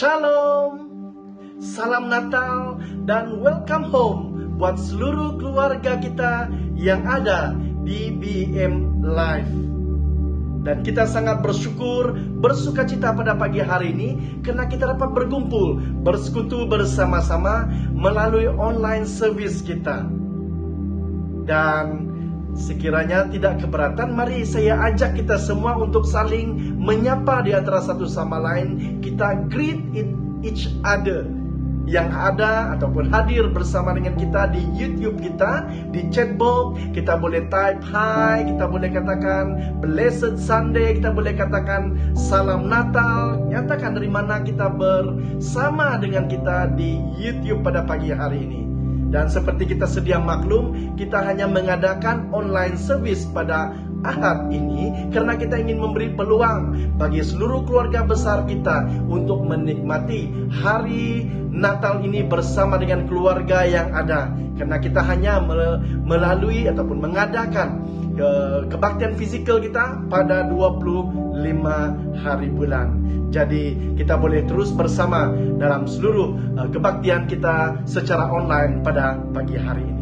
Shalom, salam Natal, dan welcome home buat seluruh keluarga kita yang ada di BEM Live. Dan kita sangat bersyukur, bersukacita pada pagi hari ini karena kita dapat berkumpul, bersekutu bersama-sama melalui online service kita. Dan sekiranya tidak keberatan, mari saya ajak kita semua untuk saling menyapa di antara satu sama lain. Kita greet each other yang ada ataupun hadir bersama dengan kita di YouTube kita, di chatbox. Kita boleh type hi, kita boleh katakan blessed Sunday, kita boleh katakan salam Natal. Nyatakan dari mana kita bersama dengan kita di YouTube pada pagi hari ini. Dan seperti kita sedia maklum, kita hanya mengadakan online service pada Ahad ini karena kita ingin memberi peluang bagi seluruh keluarga besar kita untuk menikmati hari Natal ini bersama dengan keluarga yang ada. Karena kita hanya melalui ataupun mengadakan kebaktian fisikal kita pada 25 hari bulan. Jadi kita boleh terus bersama dalam seluruh kebaktian kita secara online pada pagi hari ini.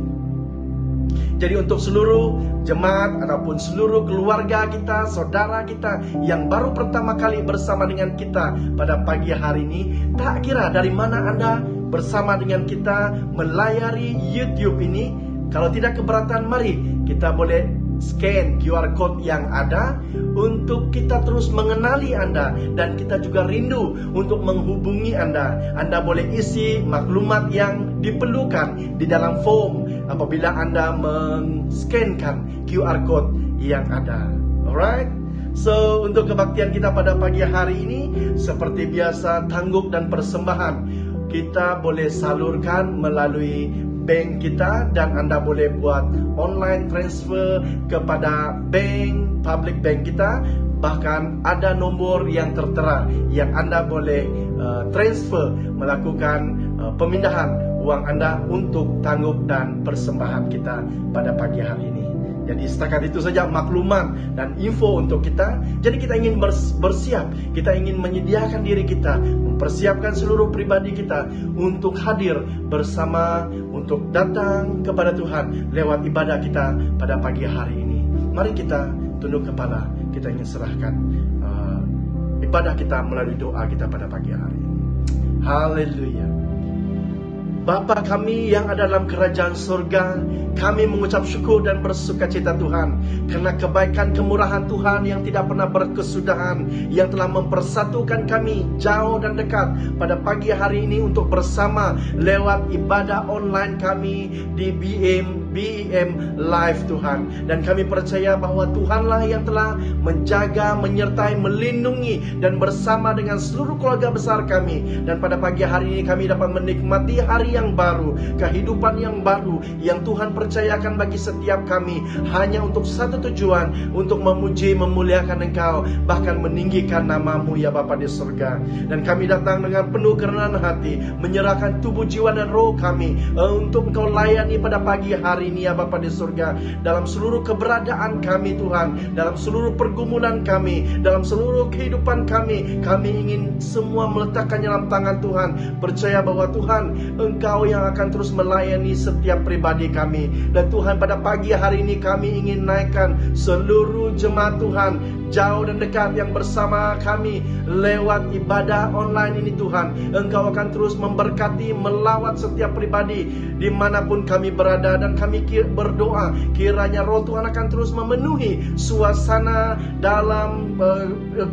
Jadi untuk seluruh jemaat ataupun seluruh keluarga kita, saudara kita yang baru pertama kali bersama dengan kita pada pagi hari ini, tak kira dari mana Anda bersama dengan kita melayari YouTube ini, kalau tidak keberatan, mari kita boleh scan QR code yang ada untuk kita terus mengenali Anda. Dan kita juga rindu untuk menghubungi Anda. Anda boleh isi maklumat yang diperlukan di dalam form apabila Anda men-scankan QR code yang ada. Alright? So, untuk kebaktian kita pada pagi hari ini, seperti biasa, tangguk dan persembahan kita boleh salurkan melalui bank kita, dan Anda boleh buat online transfer kepada bank, public bank kita. Bahkan ada nomor yang tertera yang Anda boleh transfer, melakukan pemindahan uang Anda untuk tangguk dan persembahan kita pada pagi hari ini. Jadi setakat itu saja maklumat dan info untuk kita. Jadi kita ingin bersiap, kita ingin menyediakan diri kita, mempersiapkan seluruh pribadi kita untuk hadir bersama, untuk datang kepada Tuhan lewat ibadah kita pada pagi hari ini. Mari kita tunduk kepala, kita ingin serahkan ibadah kita melalui doa kita pada pagi hari ini. Haleluya. Bapa kami yang ada dalam kerajaan surga, kami mengucap syukur dan bersukacita Tuhan karena kebaikan kemurahan Tuhan yang tidak pernah berkesudahan, yang telah mempersatukan kami jauh dan dekat pada pagi hari ini untuk bersama lewat ibadah online kami di BEM Live Tuhan. Dan kami percaya bahwa Tuhanlah yang telah menjaga, menyertai, melindungi dan bersama dengan seluruh keluarga besar kami. Dan pada pagi hari ini kami dapat menikmati hari yang baru, kehidupan yang baru yang Tuhan percayakan bagi setiap kami hanya untuk satu tujuan, untuk memuji, memuliakan Engkau, bahkan meninggikan nama-Mu ya Bapa di surga. Dan kami datang dengan penuh kerendahan hati, menyerahkan tubuh, jiwa dan roh kami untuk Engkau layani pada pagi hari ini ya Bapa di surga. Dalam seluruh keberadaan kami Tuhan, dalam seluruh pergumulan kami, dalam seluruh kehidupan kami ingin semua meletakkannya dalam tangan Tuhan. Percaya bahwa Tuhan, Engkau yang akan terus melayani setiap pribadi kami. Dan Tuhan, pada pagi hari ini kami ingin naikkan seluruh jemaat Tuhan jauh dan dekat yang bersama kami lewat ibadah online ini Tuhan. Engkau akan terus memberkati, melawat setiap pribadi dimanapun kami berada. Dan kami berdoa kiranya roh Tuhan akan terus memenuhi suasana dalam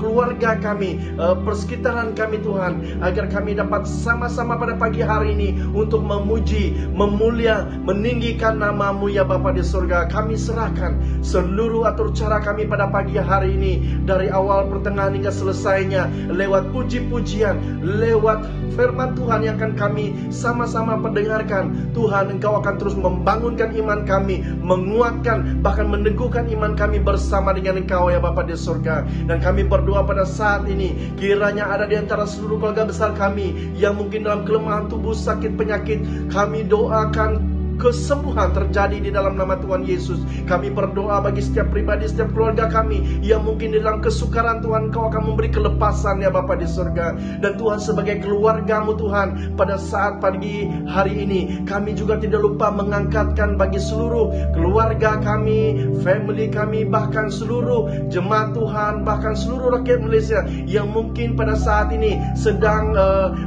keluarga kami, persekitaran kami Tuhan, agar kami dapat sama-sama pada pagi hari ini untuk memuji, memulia, meninggikan nama-Mu ya Bapa di surga. Kami serahkan seluruh atur cara kami pada pagi hari ini, dari awal, pertengahan hingga selesainya, lewat puji-pujian, lewat firman Tuhan yang akan kami sama-sama pendengarkan. Tuhan, Engkau akan terus membangunkan iman kami, menguatkan, bahkan meneguhkan iman kami bersama dengan Engkau ya Bapa di surga. Dan kami berdoa pada saat ini, kiranya ada di antara seluruh keluarga besar kami yang mungkin dalam kelemahan tubuh, sakit, penyakit, kami doakan kesembuhan terjadi di dalam nama Tuhan Yesus. Kami berdoa bagi setiap pribadi, setiap keluarga kami yang mungkin di dalam kesukaran, Tuhan, Engkau akan memberi kelepasan ya Bapa di surga. Dan Tuhan, sebagai keluarga-Mu Tuhan, pada saat pagi hari ini kami juga tidak lupa mengangkatkan bagi seluruh keluarga kami, family kami, bahkan seluruh jemaat Tuhan, bahkan seluruh rakyat Malaysia yang mungkin pada saat ini sedang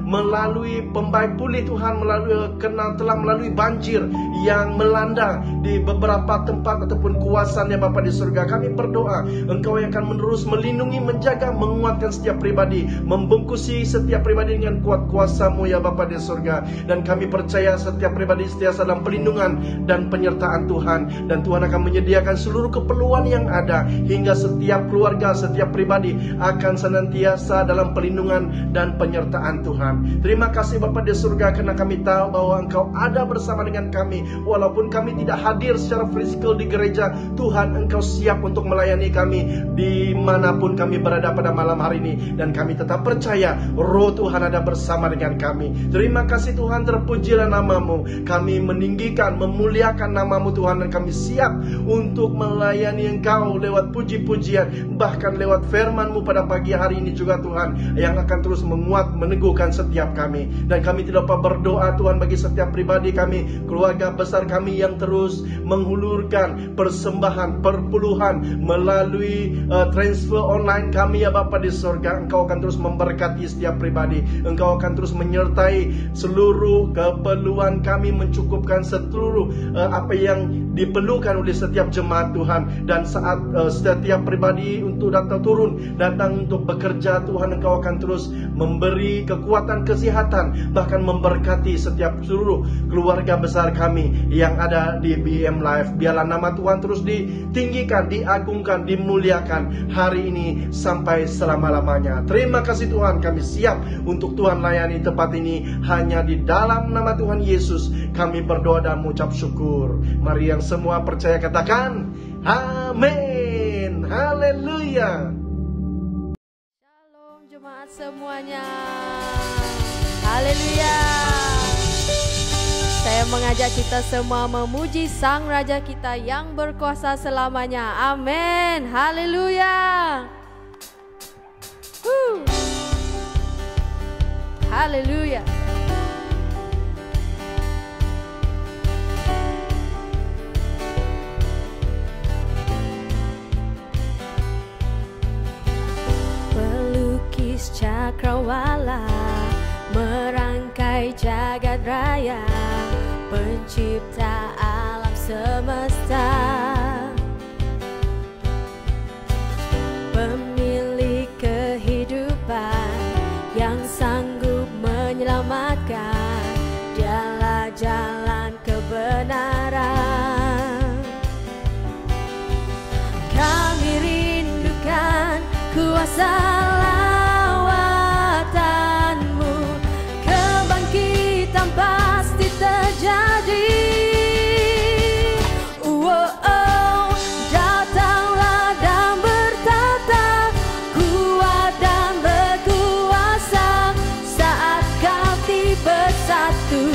melalui pembaik pulih Tuhan, telah melalui banjir yang melanda di beberapa tempat ataupun kawasan ya Bapa di surga. Kami berdoa Engkau yang akan menerus melindungi, menjaga, menguatkan setiap pribadi, membungkusi setiap pribadi dengan kuat kuasa-Mu ya Bapa di surga. Dan kami percaya setiap pribadi sentiasa dalam pelindungan dan penyertaan Tuhan. Dan Tuhan akan menyediakan seluruh keperluan yang ada, hingga setiap keluarga, setiap pribadi akan senantiasa dalam pelindungan dan penyertaan Tuhan. Terima kasih Bapa di surga, karena kami tahu bahwa Engkau ada bersama dengan kami. Walaupun kami tidak hadir secara fisikal di gereja, Tuhan, Engkau siap untuk melayani kami dimanapun kami berada pada malam hari ini. Dan kami tetap percaya Roh Tuhan ada bersama dengan kami. Terima kasih Tuhan, terpujilah nama-Mu. Kami meninggikan, memuliakan nama-Mu Tuhan, dan kami siap untuk melayani Engkau lewat puji-pujian, bahkan lewat firman-Mu pada pagi hari ini juga Tuhan, yang akan terus menguat, meneguhkan setiap kami. Dan kami tidak lupa berdoa Tuhan bagi setiap pribadi kami, keluarga besar kami yang terus menghulurkan persembahan, perpuluhan melalui transfer online kami ya Bapa di surga. Engkau akan terus memberkati setiap pribadi. Engkau akan terus menyertai seluruh keperluan kami, mencukupkan seluruh apa yang diperlukan oleh setiap jemaat Tuhan. Dan saat setiap pribadi untuk datang untuk bekerja Tuhan, Engkau akan terus memberi kekuatan, kesehatan, bahkan memberkati setiap seluruh keluarga besar kami yang ada di BM Live. Biarlah nama Tuhan terus ditinggikan, diagungkan, dimuliakan hari ini sampai selama-lamanya. Terima kasih Tuhan, kami siap untuk Tuhan layani tempat ini. Hanya di dalam nama Tuhan Yesus kami berdoa dan mengucap syukur. Mari yang semua percaya katakan amin. Haleluya. Shalom jemaat semuanya. Haleluya. Saya mengajak kita semua memuji Sang Raja kita yang berkuasa selamanya. Amin. Haleluya. Haleluya. Pelukis cakrawala, merangkai jagat raya, pencipta alam semesta, pemilik kehidupan yang sanggup menyelamatkan. Dialah jalan kebenaran. Kami rindukan kuasa lawatanmu, kebangkitan pasti terjadi. Datanglah dan bertata, kuat dan berkuasa, saat kau tiba satu,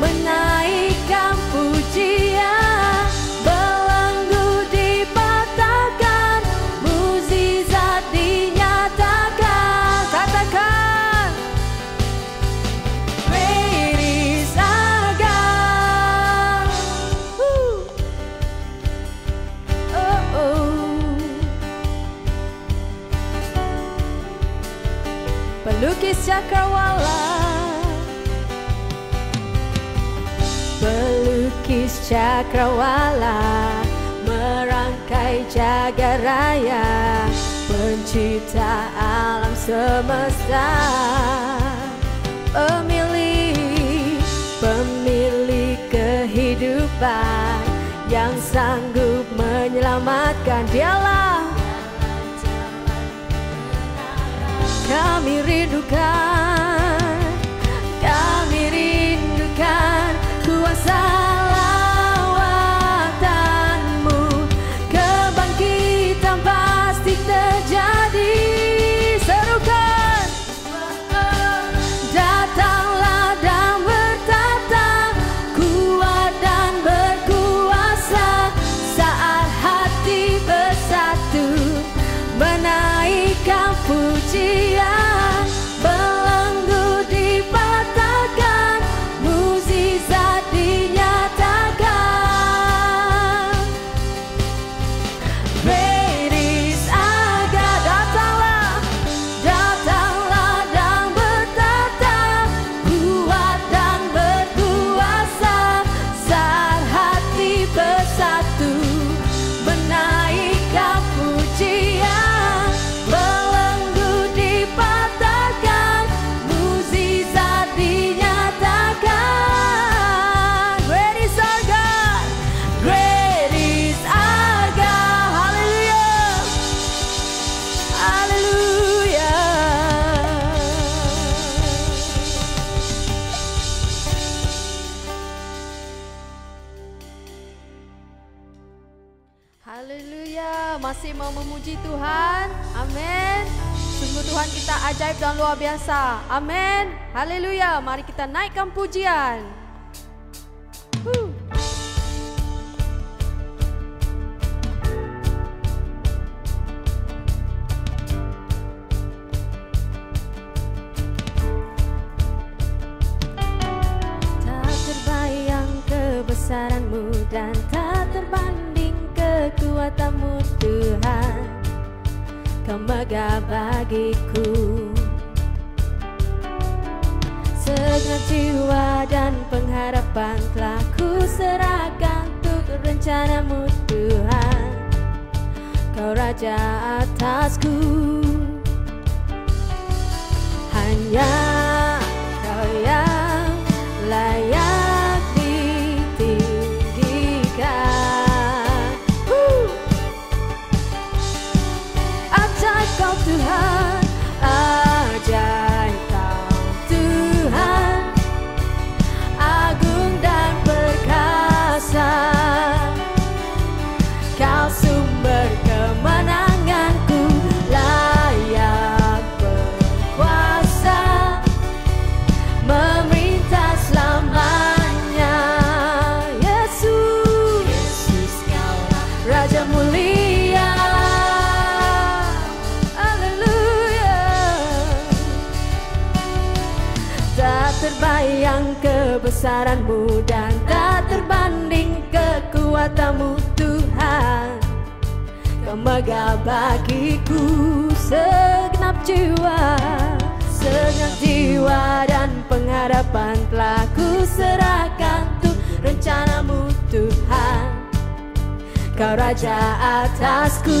menaikkan pujian, belenggu dipatahkan, mukjizat dinyatakan. Katakan, great is our God. Pelukis cakrawala, pelukis cakrawala, merangkai jagat raya, pencipta alam semesta, pemilik kehidupan yang sanggup menyelamatkan. Dialah kami rindukan, kuasa lawatanmu, kebangkitan pasti terjadi. Serukan, datanglah dan bertata, kuat dan Haleluya, masih mau memuji Tuhan. Amin. Sungguh Tuhan kita ajaib dan luar biasa. Amin. Haleluya, mari kita naikkan pujian. Tak terbayang kebesaran-Mu dan tak terbanding kekuatan-Mu Tuhan. Kau megah bagiku, segenap jiwa dan pengharapan telah ku serahkan untuk rencana-Mu Tuhan. Kau Raja atasku, hanya Kau yang layak ditinggikan. Ajaib Kau Tuhan, ajaib Kau Tuhan, agung dan perkasa. Kau sumber kemenanganku, layak berkuasa, memerintah selamanya. Yesus, Yesus Kaulah Raja mulia. Haleluya. Tak terbayang kebesaran-Mu dan tak terbanding kekuatan-Mu Tuhan. Kau megah bagiku, segenap jiwa dan pengharapan telah ku serahkan untuk rencana-Mu Tuhan. Kau Raja atasku,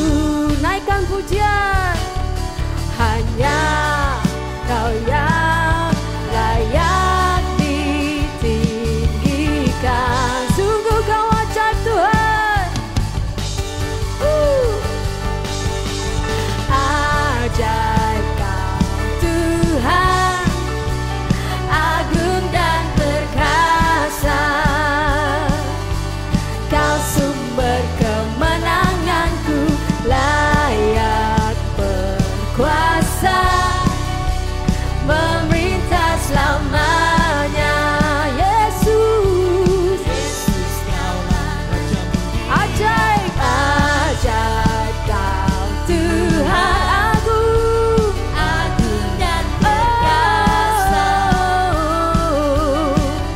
naikkan pujian. Hanya Kau yang layak ditinggikan. Sungguh Kau ajaib Tuhan, ajaib Kau Tuhan, agung dan perkasa. Kau sumber kemenanganku, layak berkuasa, memerintah selamanya. Yesus, Yesus Kaulah Raja mulia. Ajaib, ajaib Kau Tuhan, agung, agung dan perkasa.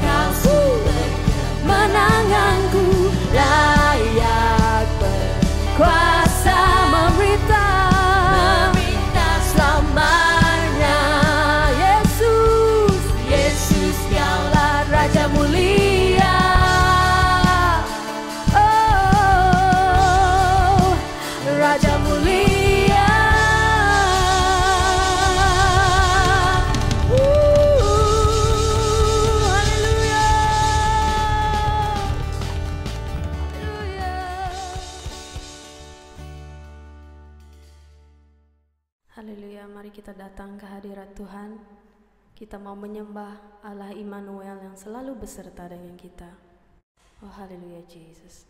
Kau sumber kemenanganku, layak berkuasa, memerintah selamanya. Yesus, Yesus Kaulah Raja mulia. Oh, Raja mulia. Haleluya. Haleluya. Haleluya, mari kita datang ke hadirat Tuhan. Kita mau menyembah Allah Immanuel yang selalu beserta dengan kita. Oh haleluya Jesus.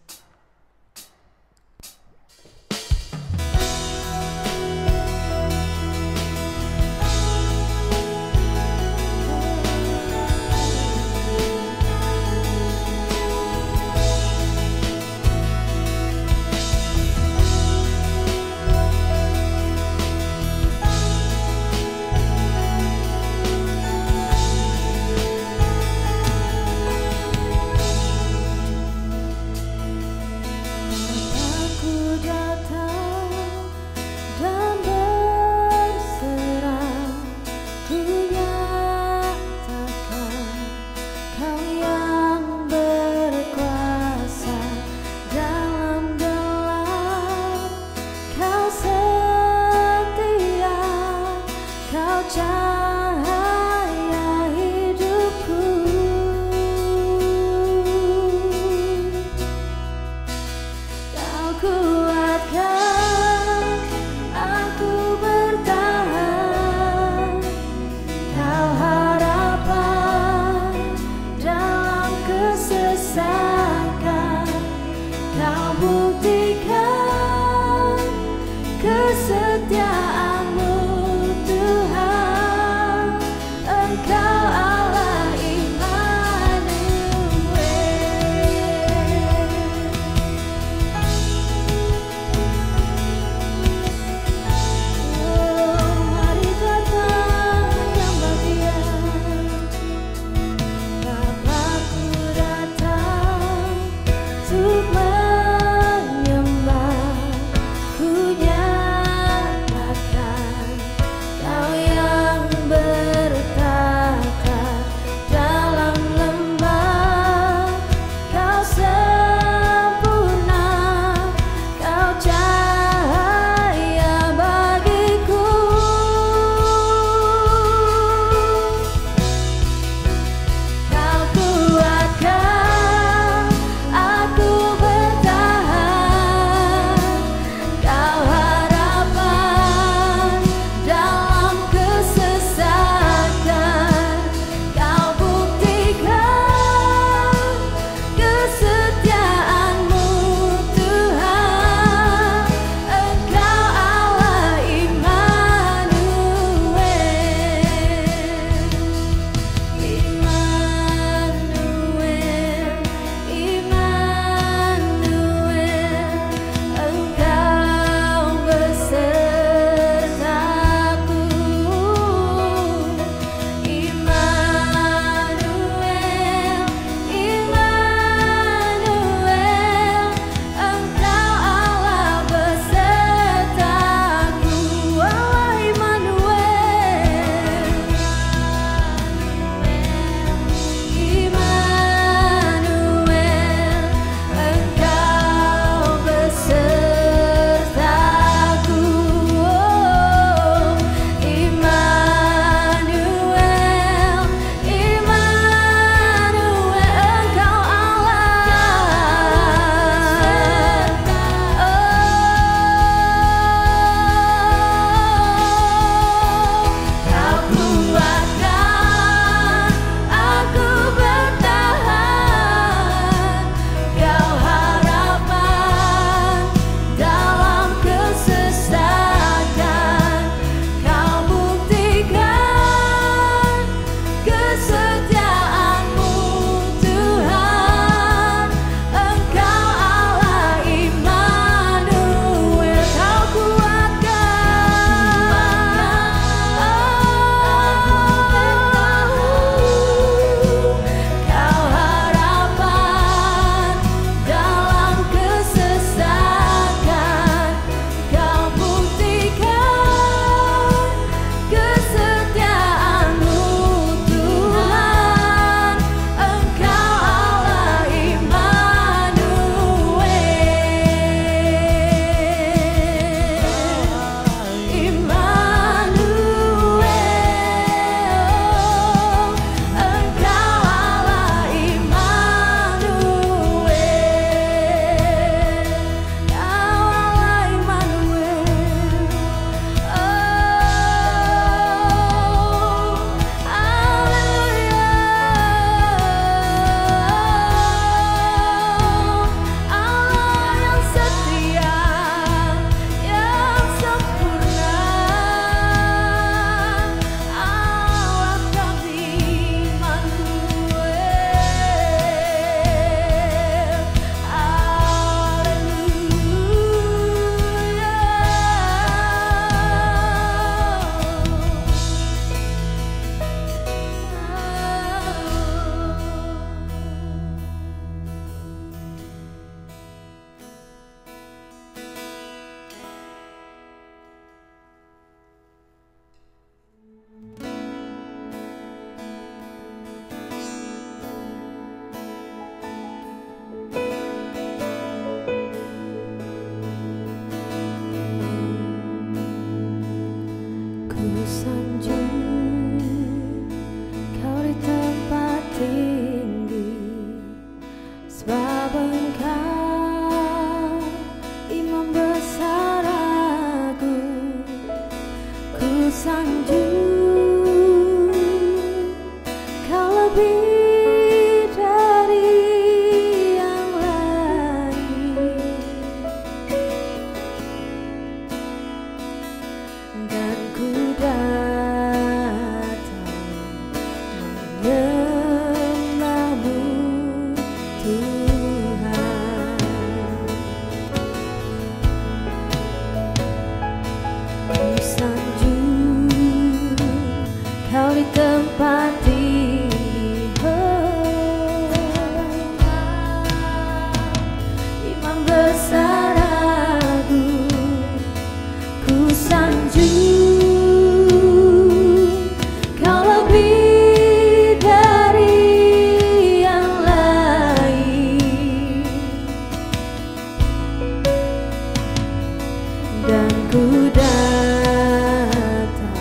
ku datang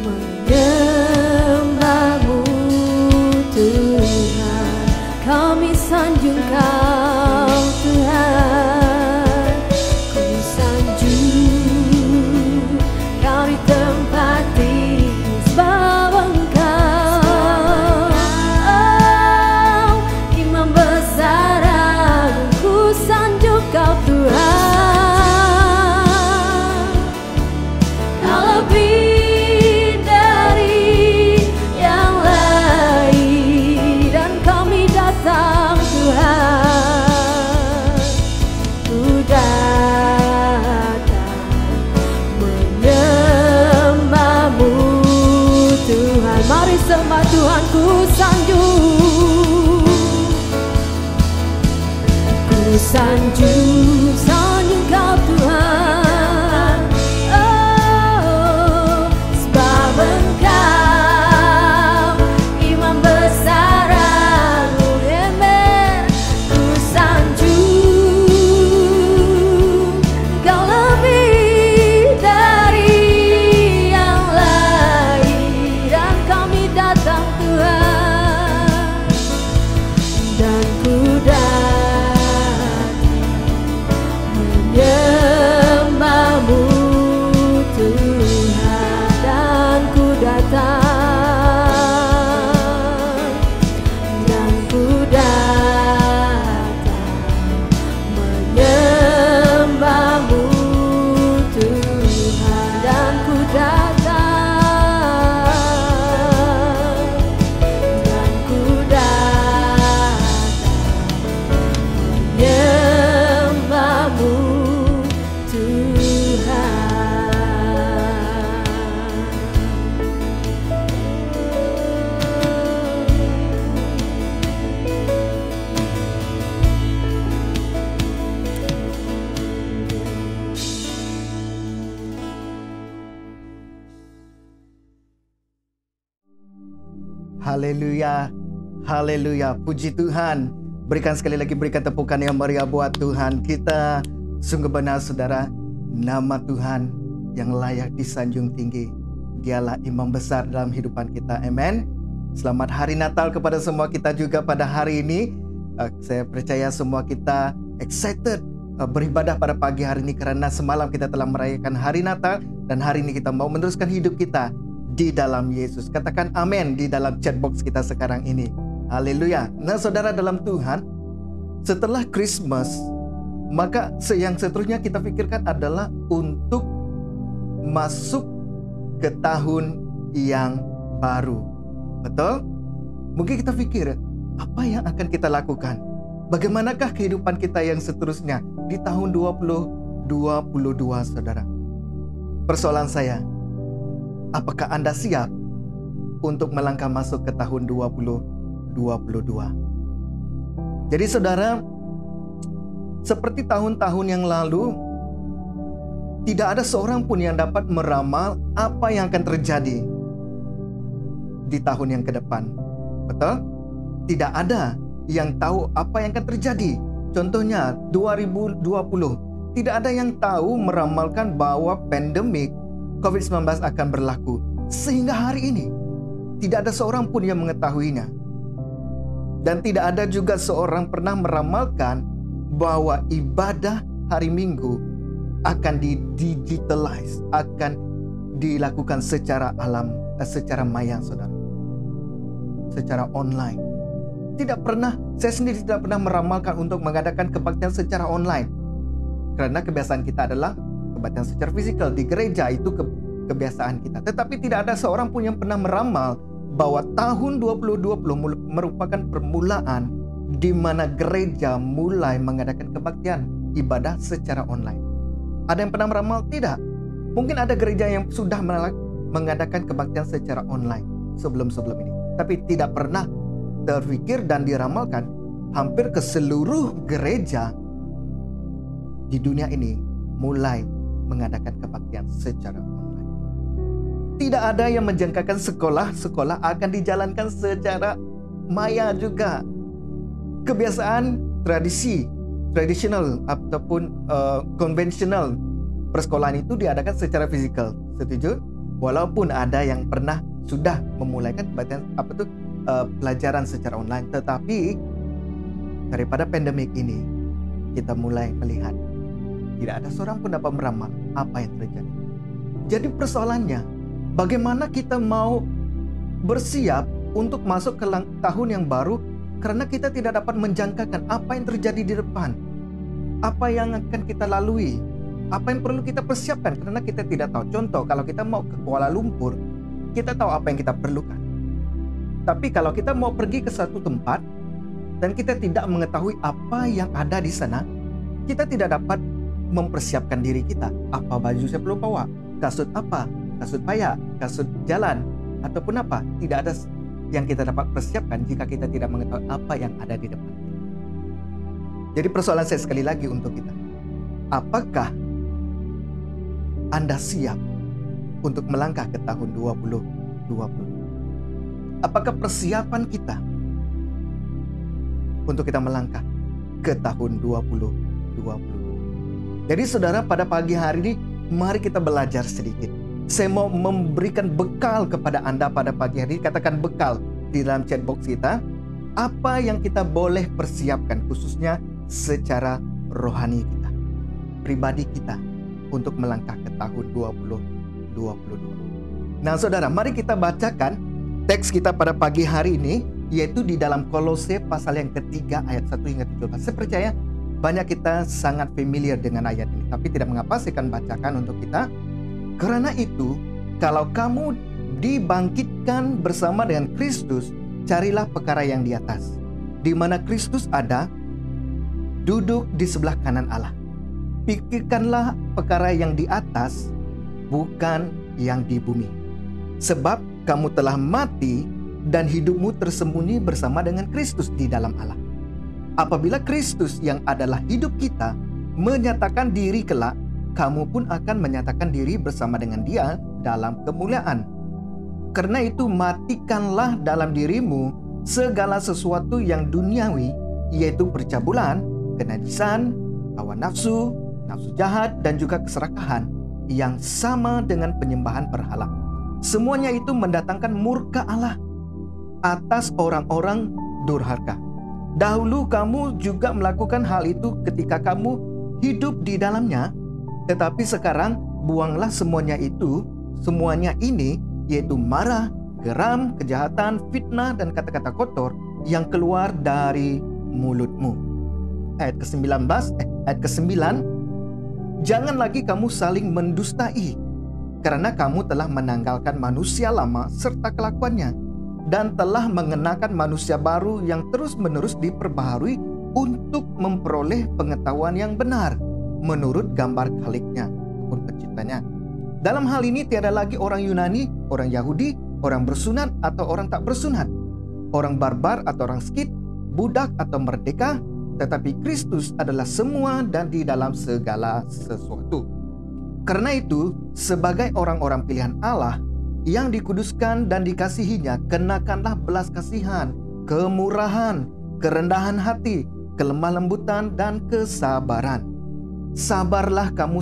menyembahmu Tuhan. Kami sanjung Kau Tuhan, ku sanjung Kau di tempat ini sebab Engkau, oh, Imam besar agung. Ku sanjung Kau Tuhan, Kau lebih dari yang lain, dan kami datang Tuhan, ku datang menyembahmu Tuhan. Mari sembah Tuhan, ku sanjung, ku sanjung, sanjung Kau Tuhan, oh, sebab Engkau Imam besar agung, amen. Ku sanjung Kau lebih dari yang lain, dan kami datang Tuhan, dan ku datang menyembahmu Tuhan, dan ku datang, dan ku datang menyembahmu Tuhan, dan ku datang, dan ku datang menyembahmu Tuhan. Haleluya, haleluya, puji Tuhan. Berikan sekali lagi, berikan tepukan yang meriah buat Tuhan kita. Sungguh benar saudara, nama Tuhan yang layak disanjung tinggi. Dialah imam besar dalam kehidupan kita, amen. Selamat hari Natal kepada semua kita juga pada hari ini. Saya percaya semua kita excited beribadah pada pagi hari ini, karena semalam kita telah merayakan hari Natal, dan hari ini kita mau meneruskan hidup kita di dalam Yesus. Katakan amin di dalam chat box kita sekarang ini. Haleluya. Nah saudara dalam Tuhan, setelah Christmas, maka yang seterusnya kita pikirkan adalah untuk masuk ke tahun yang baru. Betul? Mungkin kita pikir, apa yang akan kita lakukan? Bagaimanakah kehidupan kita yang seterusnya di tahun 2022, saudara? Persoalan saya, apakah Anda siap untuk melangkah masuk ke tahun 2022? Jadi saudara, seperti tahun-tahun yang lalu, tidak ada seorang pun yang dapat meramal apa yang akan terjadi di tahun yang ke depan. Betul? Tidak ada yang tahu apa yang akan terjadi. Contohnya 2020, tidak ada yang tahu meramalkan bahwa pandemik COVID-19 akan berlaku. Sehingga hari ini tidak ada seorang pun yang mengetahuinya. Dan tidak ada juga seorang pernah meramalkan bahwa ibadah hari Minggu akan di-digitalize, akan dilakukan secara maya, saudara. Secara online. Tidak pernah, saya sendiri tidak pernah meramalkan untuk mengadakan kebaktian secara online. Karena kebiasaan kita adalah kebaktian secara fisikal di gereja, itu kebiasaan kita. Tetapi tidak ada seorang pun yang pernah meramal bahwa tahun 2020 merupakan permulaan di mana gereja mulai mengadakan kebaktian ibadah secara online. Ada yang pernah meramal? Tidak. Mungkin ada gereja yang sudah mengadakan kebaktian secara online sebelum-sebelum ini. Tapi tidak pernah terpikir dan diramalkan hampir ke seluruh gereja di dunia ini mulai mengadakan kebaktian secara online. Tidak ada yang menjangkakan sekolah akan dijalankan secara maya juga. Kebiasaan tradisional ataupun konvensional persekolahan itu diadakan secara fisikal. Setuju? Walaupun ada yang pernah sudah memulaikan pelajaran secara online, tetapi daripada pandemik ini kita mulai melihat tidak ada seorang pun dapat meramal apa yang terjadi. Jadi persoalannya, bagaimana kita mau bersiap untuk masuk ke tahun yang baru, karena kita tidak dapat menjangkakan apa yang terjadi di depan, apa yang akan kita lalui, apa yang perlu kita persiapkan, karena kita tidak tahu. Contoh, kalau kita mau ke Kuala Lumpur, kita tahu apa yang kita perlukan. Tapi kalau kita mau pergi ke satu tempat dan kita tidak mengetahui apa yang ada di sana, kita tidak dapat mempersiapkan diri kita. Apa baju saya perlu bawa? Kasut apa? Kasut paya? Kasut jalan? Ataupun apa? Tidak ada yang kita dapat persiapkan jika kita tidak mengetahui apa yang ada di depan kita. Jadi persoalan saya sekali lagi untuk kita, apakah Anda siap untuk melangkah ke tahun 2020? Apakah persiapan kita untuk kita melangkah ke tahun 2020? Jadi saudara, pada pagi hari ini mari kita belajar sedikit. Saya mau memberikan bekal kepada Anda pada pagi hari ini. Katakan bekal di dalam chat box kita. Apa yang kita boleh persiapkan khususnya secara rohani kita, pribadi kita, untuk melangkah ke tahun 2022. Nah saudara, mari kita bacakan teks kita pada pagi hari ini, yaitu di dalam Kolose pasal yang ketiga ayat 1 hingga 17. Saya percaya banyak kita sangat familiar dengan ayat ini, tapi tidak mengapa saya akan bacakan untuk kita. Karena itu, kalau kamu dibangkitkan bersama dengan Kristus, carilah perkara yang di atas, di mana Kristus ada, duduk di sebelah kanan Allah. Pikirkanlah perkara yang di atas, bukan yang di bumi. Sebab kamu telah mati dan hidupmu tersembunyi bersama dengan Kristus di dalam Allah. Apabila Kristus yang adalah hidup kita menyatakan diri kelak, kamu pun akan menyatakan diri bersama dengan Dia dalam kemuliaan. Karena itu matikanlah dalam dirimu segala sesuatu yang duniawi, yaitu percabulan, kenajisan, hawa nafsu, nafsu jahat, dan juga keserakahan yang sama dengan penyembahan berhala. Semuanya itu mendatangkan murka Allah atas orang-orang durhaka. Dahulu kamu juga melakukan hal itu ketika kamu hidup di dalamnya, tetapi sekarang buanglah semuanya ini, yaitu marah, geram, kejahatan, fitnah, dan kata-kata kotor yang keluar dari mulutmu. Ayat ke-9, jangan lagi kamu saling mendustai, karena kamu telah menanggalkan manusia lama serta kelakuannya, dan telah mengenakan manusia baru yang terus-menerus diperbaharui untuk memperoleh pengetahuan yang benar menurut gambar Khaliknya ataupun penciptanya. Dalam hal ini tiada lagi orang Yunani, orang Yahudi, orang bersunat atau orang tak bersunat, orang barbar atau orang Skit, budak atau merdeka, tetapi Kristus adalah semua dan di dalam segala sesuatu. Karena itu, sebagai orang-orang pilihan Allah yang dikuduskan dan dikasihinya, kenakanlah belas kasihan, kemurahan, kerendahan hati, kelemah lembutan, dan kesabaran. Sabarlah kamu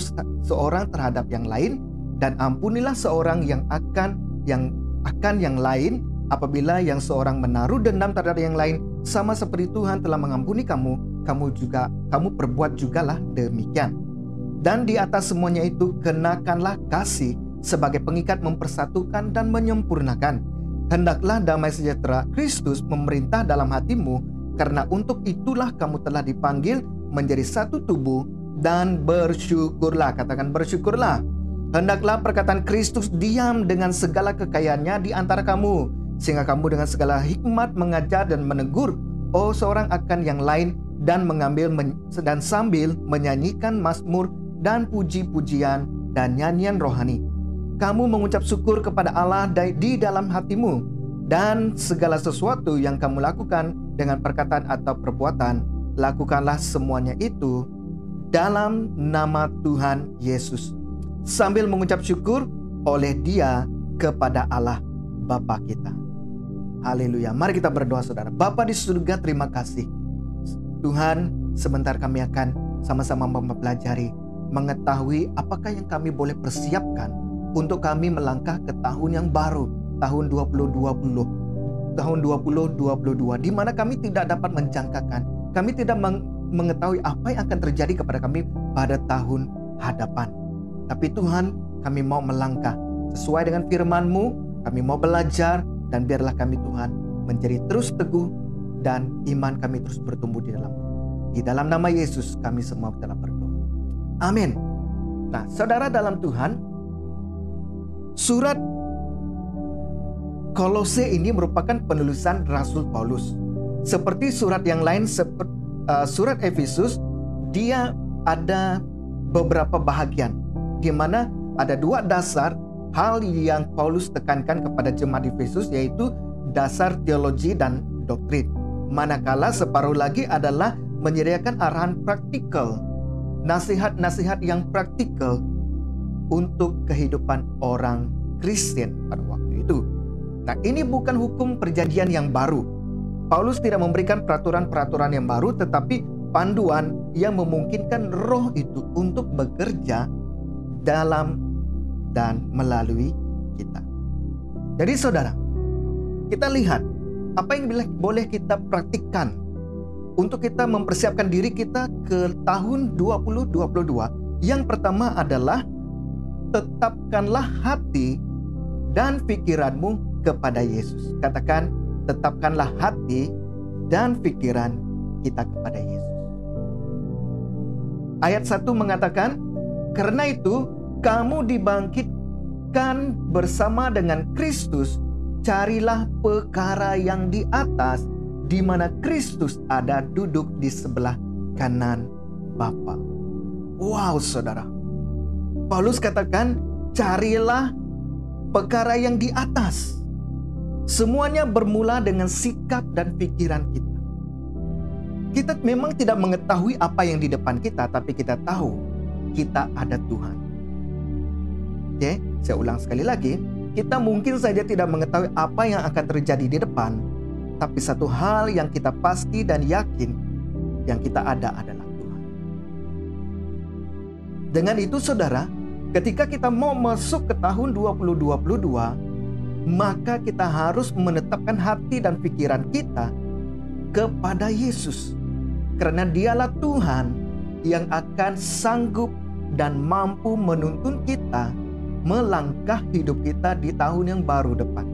seorang terhadap yang lain, dan ampunilah seorang yang akan yang lain. Apabila yang seorang menaruh dendam terhadap yang lain, sama seperti Tuhan telah mengampuni kamu perbuat jugalah demikian. Dan di atas semuanya itu kenakanlah kasih sebagai pengikat mempersatukan dan menyempurnakan. Hendaklah damai sejahtera Kristus memerintah dalam hatimu, karena untuk itulah kamu telah dipanggil menjadi satu tubuh, dan bersyukurlah. Katakan bersyukurlah. Hendaklah perkataan Kristus diam dengan segala kekayaannya di antara kamu, sehingga kamu dengan segala hikmat mengajar dan menegur seorang akan yang lain, dan sambil menyanyikan mazmur dan puji-pujian dan nyanyian rohani, kamu mengucap syukur kepada Allah di dalam hatimu. Dan segala sesuatu yang kamu lakukan dengan perkataan atau perbuatan, lakukanlah semuanya itu dalam nama Tuhan Yesus, sambil mengucap syukur oleh Dia kepada Allah Bapa kita. Haleluya. Mari kita berdoa saudara. Bapa di surga, terima kasih Tuhan, sebentar kami akan sama-sama mempelajari mengetahui apakah yang kami boleh persiapkan untuk kami melangkah ke tahun yang baru, tahun 2020, tahun 2022, di mana kami tidak dapat menjangkakan, kami tidak mengetahui apa yang akan terjadi kepada kami pada tahun hadapan. Tapi Tuhan, kami mau melangkah sesuai dengan firman-Mu, kami mau belajar, dan biarlah kami Tuhan menjadi terus teguh dan iman kami terus bertumbuh di dalam-Mu. Di dalam nama Yesus kami semua telah berdoa. Amin. Nah, saudara dalam Tuhan, surat Kolose ini merupakan penulisan Rasul Paulus. Seperti surat yang lain, surat Efesus, dia ada beberapa bahagian, di mana ada dua dasar hal yang Paulus tekankan kepada jemaat Efesus, yaitu dasar teologi dan doktrin. Manakala separuh lagi adalah menyediakan arahan praktikal, nasihat-nasihat yang praktikal untuk kehidupan orang Kristen pada waktu itu. Nah, ini bukan hukum perjanjian yang baru. Paulus tidak memberikan peraturan-peraturan yang baru, tetapi panduan yang memungkinkan roh itu untuk bekerja dalam dan melalui kita. Jadi saudara, kita lihat apa yang boleh kita praktikkan untuk kita mempersiapkan diri kita ke tahun 2022. Yang pertama adalah tetapkanlah hati dan pikiranmu kepada Yesus. Katakan, tetapkanlah hati dan pikiran kita kepada Yesus. Ayat 1 mengatakan, karena itu kamu dibangkitkan bersama dengan Kristus, carilah perkara yang di atas, di mana Kristus ada duduk di sebelah kanan Bapa. Wow, saudara. Paulus katakan, carilah perkara yang di atas. Semuanya bermula dengan sikap dan pikiran kita. Kita memang tidak mengetahui apa yang di depan kita, tapi kita tahu kita ada Tuhan. Oke, saya ulang sekali lagi. Kita mungkin saja tidak mengetahui apa yang akan terjadi di depan, tapi satu hal yang kita pasti dan yakin, yang kita ada adalah Tuhan. Dengan itu saudara, ketika kita mau masuk ke tahun 2022, maka kita harus menetapkan hati dan pikiran kita kepada Yesus. Karena dialah Tuhan yang akan sanggup dan mampu menuntun kita melangkah hidup kita di tahun yang baru depan,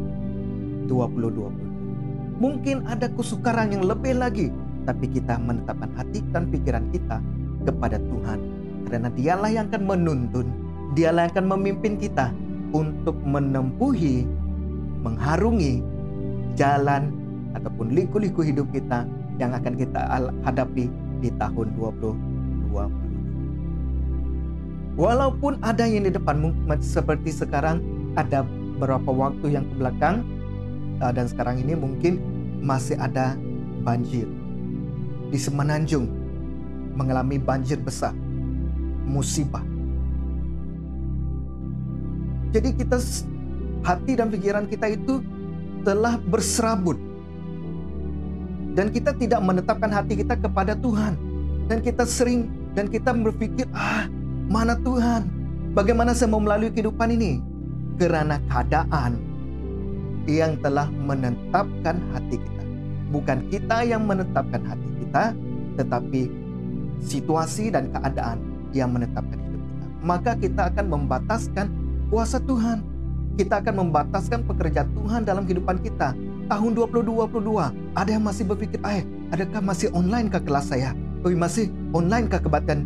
2020. Mungkin ada kesukaran yang lebih lagi, tapi kita menetapkan hati dan pikiran kita kepada Tuhan. Karena dialah yang akan menuntun, dialah yang akan memimpin kita untuk menempuhi, mengharungi jalan ataupun liku-liku hidup kita yang akan kita hadapi di tahun 2020. Walaupun ada yang di depan, seperti sekarang ada beberapa waktu yang ke belakang, dan sekarang ini mungkin masih ada banjir di Semenanjung, mengalami banjir besar, musibah. Jadi kita, hati dan pikiran kita itu telah berserabut. Dan kita tidak menetapkan hati kita kepada Tuhan. Dan kita berpikir, mana Tuhan? Bagaimana saya mau melalui kehidupan ini? Karena keadaan yang telah menetapkan hati kita. Bukan kita yang menetapkan hati kita, tetapi situasi dan keadaan yang menetapkan hidup kita. Maka kita akan membataskan kuasa Tuhan. Kita akan membataskan pekerjaan Tuhan dalam kehidupan kita. Tahun 2022, ada yang masih berpikir, adakah masih online kah kelas saya? Masih online kah kebaktian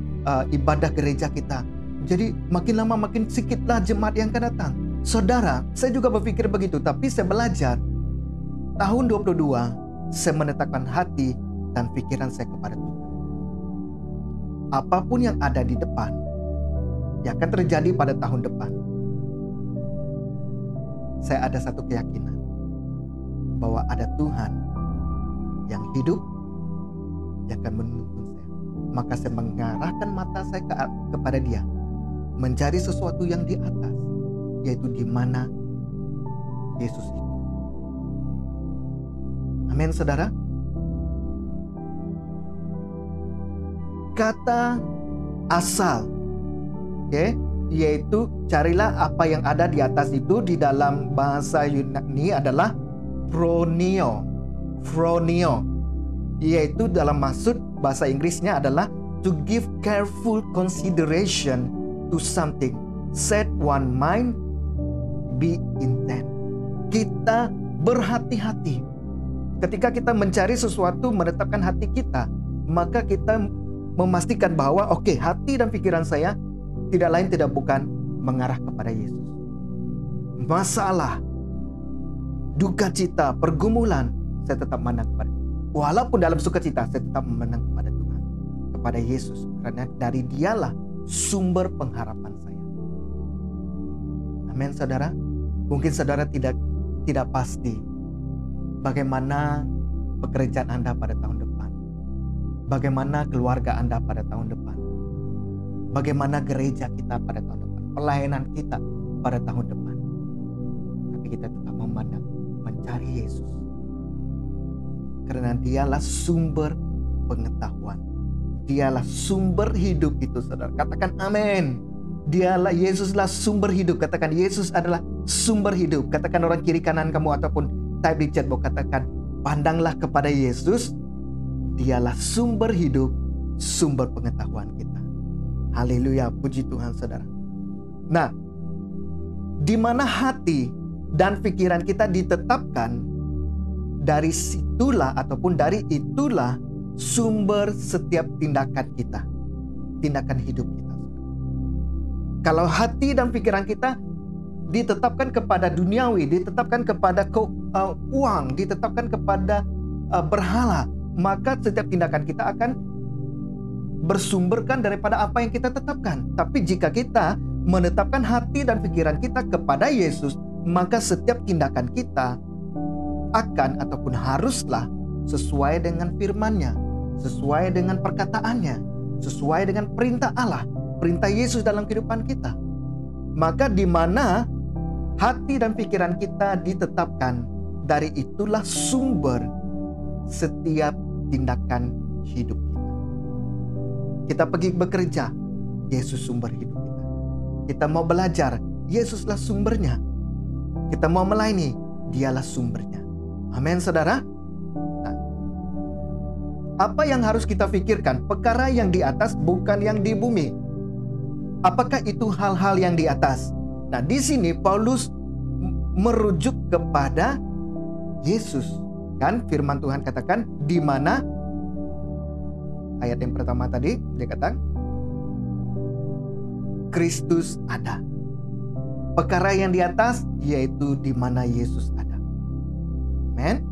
ibadah gereja kita? Jadi makin lama makin sedikitlah jemaat yang akan datang. Saudara, saya juga berpikir begitu, tapi saya belajar. Tahun 2022, saya menetapkan hati dan pikiran saya kepada Tuhan. Apapun yang ada di depan, yang akan terjadi pada tahun depan, saya ada satu keyakinan bahwa ada Tuhan yang hidup yang akan menuntun saya. Maka saya mengarahkan mata saya kepada Dia, mencari sesuatu yang di atas, yaitu di mana Yesus itu. Amin, saudara. Kata asal yaitu carilah apa yang ada di atas itu. Di dalam bahasa Yunani adalah phroneo, yaitu dalam maksud bahasa Inggrisnya adalah to give careful consideration to something, set one mind, be intent. Kita berhati-hati. Ketika kita mencari sesuatu, menetapkan hati kita, maka kita memastikan bahwa hati dan pikiran saya tidak lain tidak bukan mengarah kepada Yesus. Masalah, duka cita, pergumulan, saya tetap memandang kepada Dia. Walaupun dalam sukacita, saya tetap memandang kepada Tuhan, kepada Yesus, karena dari Dialah sumber pengharapan saya. Amin, saudara. Mungkin saudara tidak pasti bagaimana pekerjaan Anda pada tahun depan, bagaimana keluarga Anda pada tahun depan, bagaimana gereja kita pada tahun depan, pelayanan kita pada tahun depan. Tapi kita tetap memandang, mencari Yesus, karena Dialah sumber pengetahuan, Dialah sumber hidup itu, saudara. Katakan amin. Yesuslah sumber hidup. Katakan Yesus adalah sumber hidup. Katakan orang kiri kanan kamu ataupun type di chat box, katakan pandanglah kepada Yesus. Dialah sumber hidup, sumber pengetahuan kita. Haleluya, puji Tuhan, saudara. Nah, di mana hati dan pikiran kita ditetapkan, dari situlah ataupun dari itulah sumber setiap tindakan kita, tindakan hidup kita. Kalau hati dan pikiran kita ditetapkan kepada duniawi, ditetapkan kepada uang, ditetapkan kepada berhala, maka setiap tindakan kita akan bersumberkan daripada apa yang kita tetapkan. Tapi jika kita menetapkan hati dan pikiran kita kepada Yesus, maka setiap tindakan kita akan ataupun haruslah sesuai dengan firman-Nya, sesuai dengan perkataannya, sesuai dengan perintah Allah, perintah Yesus dalam kehidupan kita. Maka di mana hati dan pikiran kita ditetapkan, dari itulah sumber setiap tindakan hidup kita. Kita pergi bekerja, Yesus sumber hidup kita. Kita mau belajar, Yesuslah sumbernya. Kita mau melayani, Dialah sumbernya. Amin, saudara. Nah, apa yang harus kita pikirkan? Perkara yang di atas, bukan yang di bumi. Apakah itu hal-hal yang di atas? Nah, di sini Paulus merujuk kepada Yesus. Kan firman Tuhan katakan, di mana ayat yang pertama tadi dia katakan Kristus ada. Perkara yang di atas yaitu di mana Yesus ada. Amen.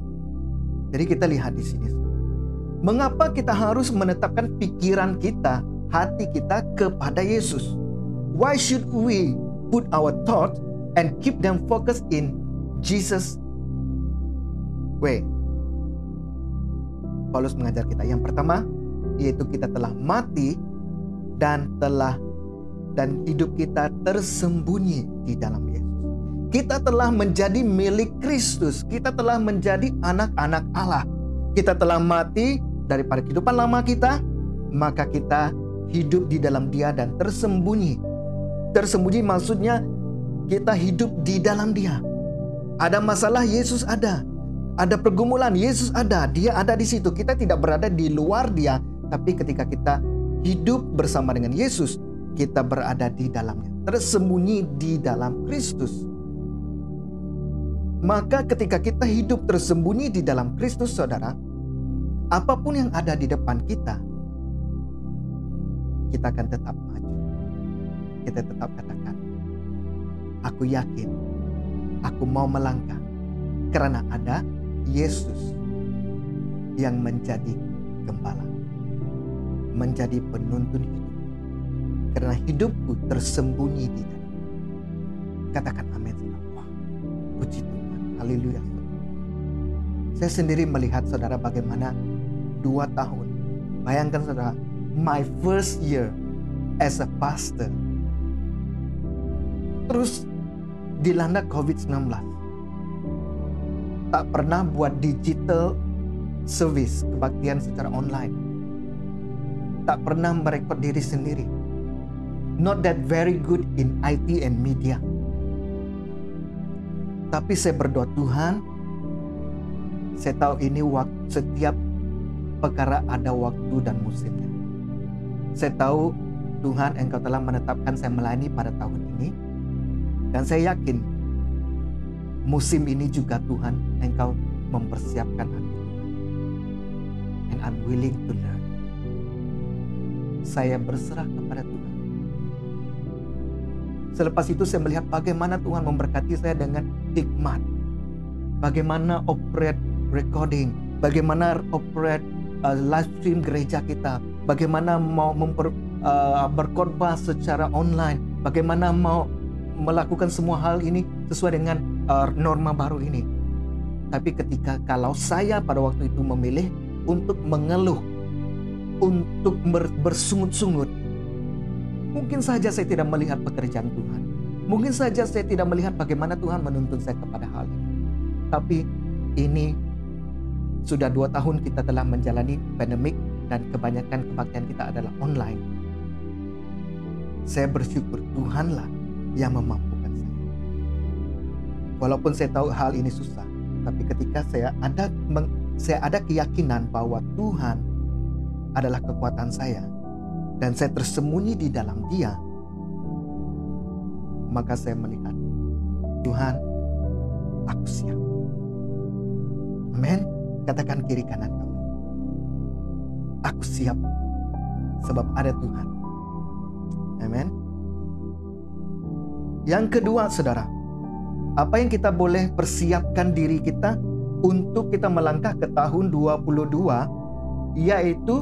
Jadi kita lihat di sini. Mengapa kita harus menetapkan pikiran kita, hati kita kepada Yesus? Why should we put our thought and keep them focused in Jesus way? Paulus mengajar kita yang pertama, yaitu kita telah mati dan hidup kita tersembunyi di dalam Yesus. Kita telah menjadi milik Kristus. Kita telah menjadi anak-anak Allah. Kita telah mati daripada kehidupan lama kita, maka kita hidup di dalam Dia dan tersembunyi. Tersembunyi maksudnya kita hidup di dalam Dia. Ada masalah, Yesus ada. Ada pergumulan, Yesus ada. Dia ada di situ. Kita tidak berada di luar Dia, tapi ketika kita hidup bersama dengan Yesus, kita berada di dalamnya, tersembunyi di dalam Kristus. Maka ketika kita hidup tersembunyi di dalam Kristus, saudara, apapun yang ada di depan kita, kita akan tetap maju. Kita tetap katakan, aku yakin, aku mau melangkah, karena ada Yesus yang menjadi gembala, menjadi penuntun hidup. Karena hidupku tersembunyi di dalam. Katakan amin. Wah, puji Tuhan, haleluya. Saya sendiri melihat saudara bagaimana 2 tahun. Bayangkan saudara, my first year as a pastor, terus dilanda COVID-19. Tak pernah buat digital service, kebaktian secara online. Tak pernah merekod diri sendiri. not that very good in IT and media. Tapi saya berdoa, Tuhan, saya tahu ini setiap perkara ada waktu dan musimnya. Saya tahu Tuhan, Engkau telah menetapkan saya melayani pada tahun ini. Dan saya yakin musim ini juga Tuhan, Engkau mempersiapkan hati Tuhan. And I'm willing to learn. Saya berserah kepada Tuhan. Selepas itu saya melihat bagaimana Tuhan memberkati saya dengan hikmat. Bagaimana operate recording, bagaimana operate live stream gereja kita, bagaimana mau berkhotbah secara online, bagaimana mau melakukan semua hal ini sesuai dengan norma baru ini. Tapi kalau saya pada waktu itu memilih untuk mengeluh, untuk bersungut-sungut, mungkin saja saya tidak melihat pekerjaan Tuhan. Mungkin saja saya tidak melihat bagaimana Tuhan menuntun saya kepada hal ini. Tapi ini sudah 2 tahun kita telah menjalani pandemik dan kebanyakan kebaktian kita adalah online. Saya bersyukur Tuhanlah yang memampukan saya. Walaupun saya tahu hal ini susah, tapi ketika saya ada keyakinan bahwa Tuhan adalah kekuatan saya dan saya tersembunyi di dalam Dia, maka saya melihat, Tuhan, aku siap. Amin. Katakan kiri kanan kamu, aku siap sebab ada Tuhan. Amin. Yang kedua, saudara, apa yang kita boleh persiapkan diri kita untuk kita melangkah ke tahun 2022, yaitu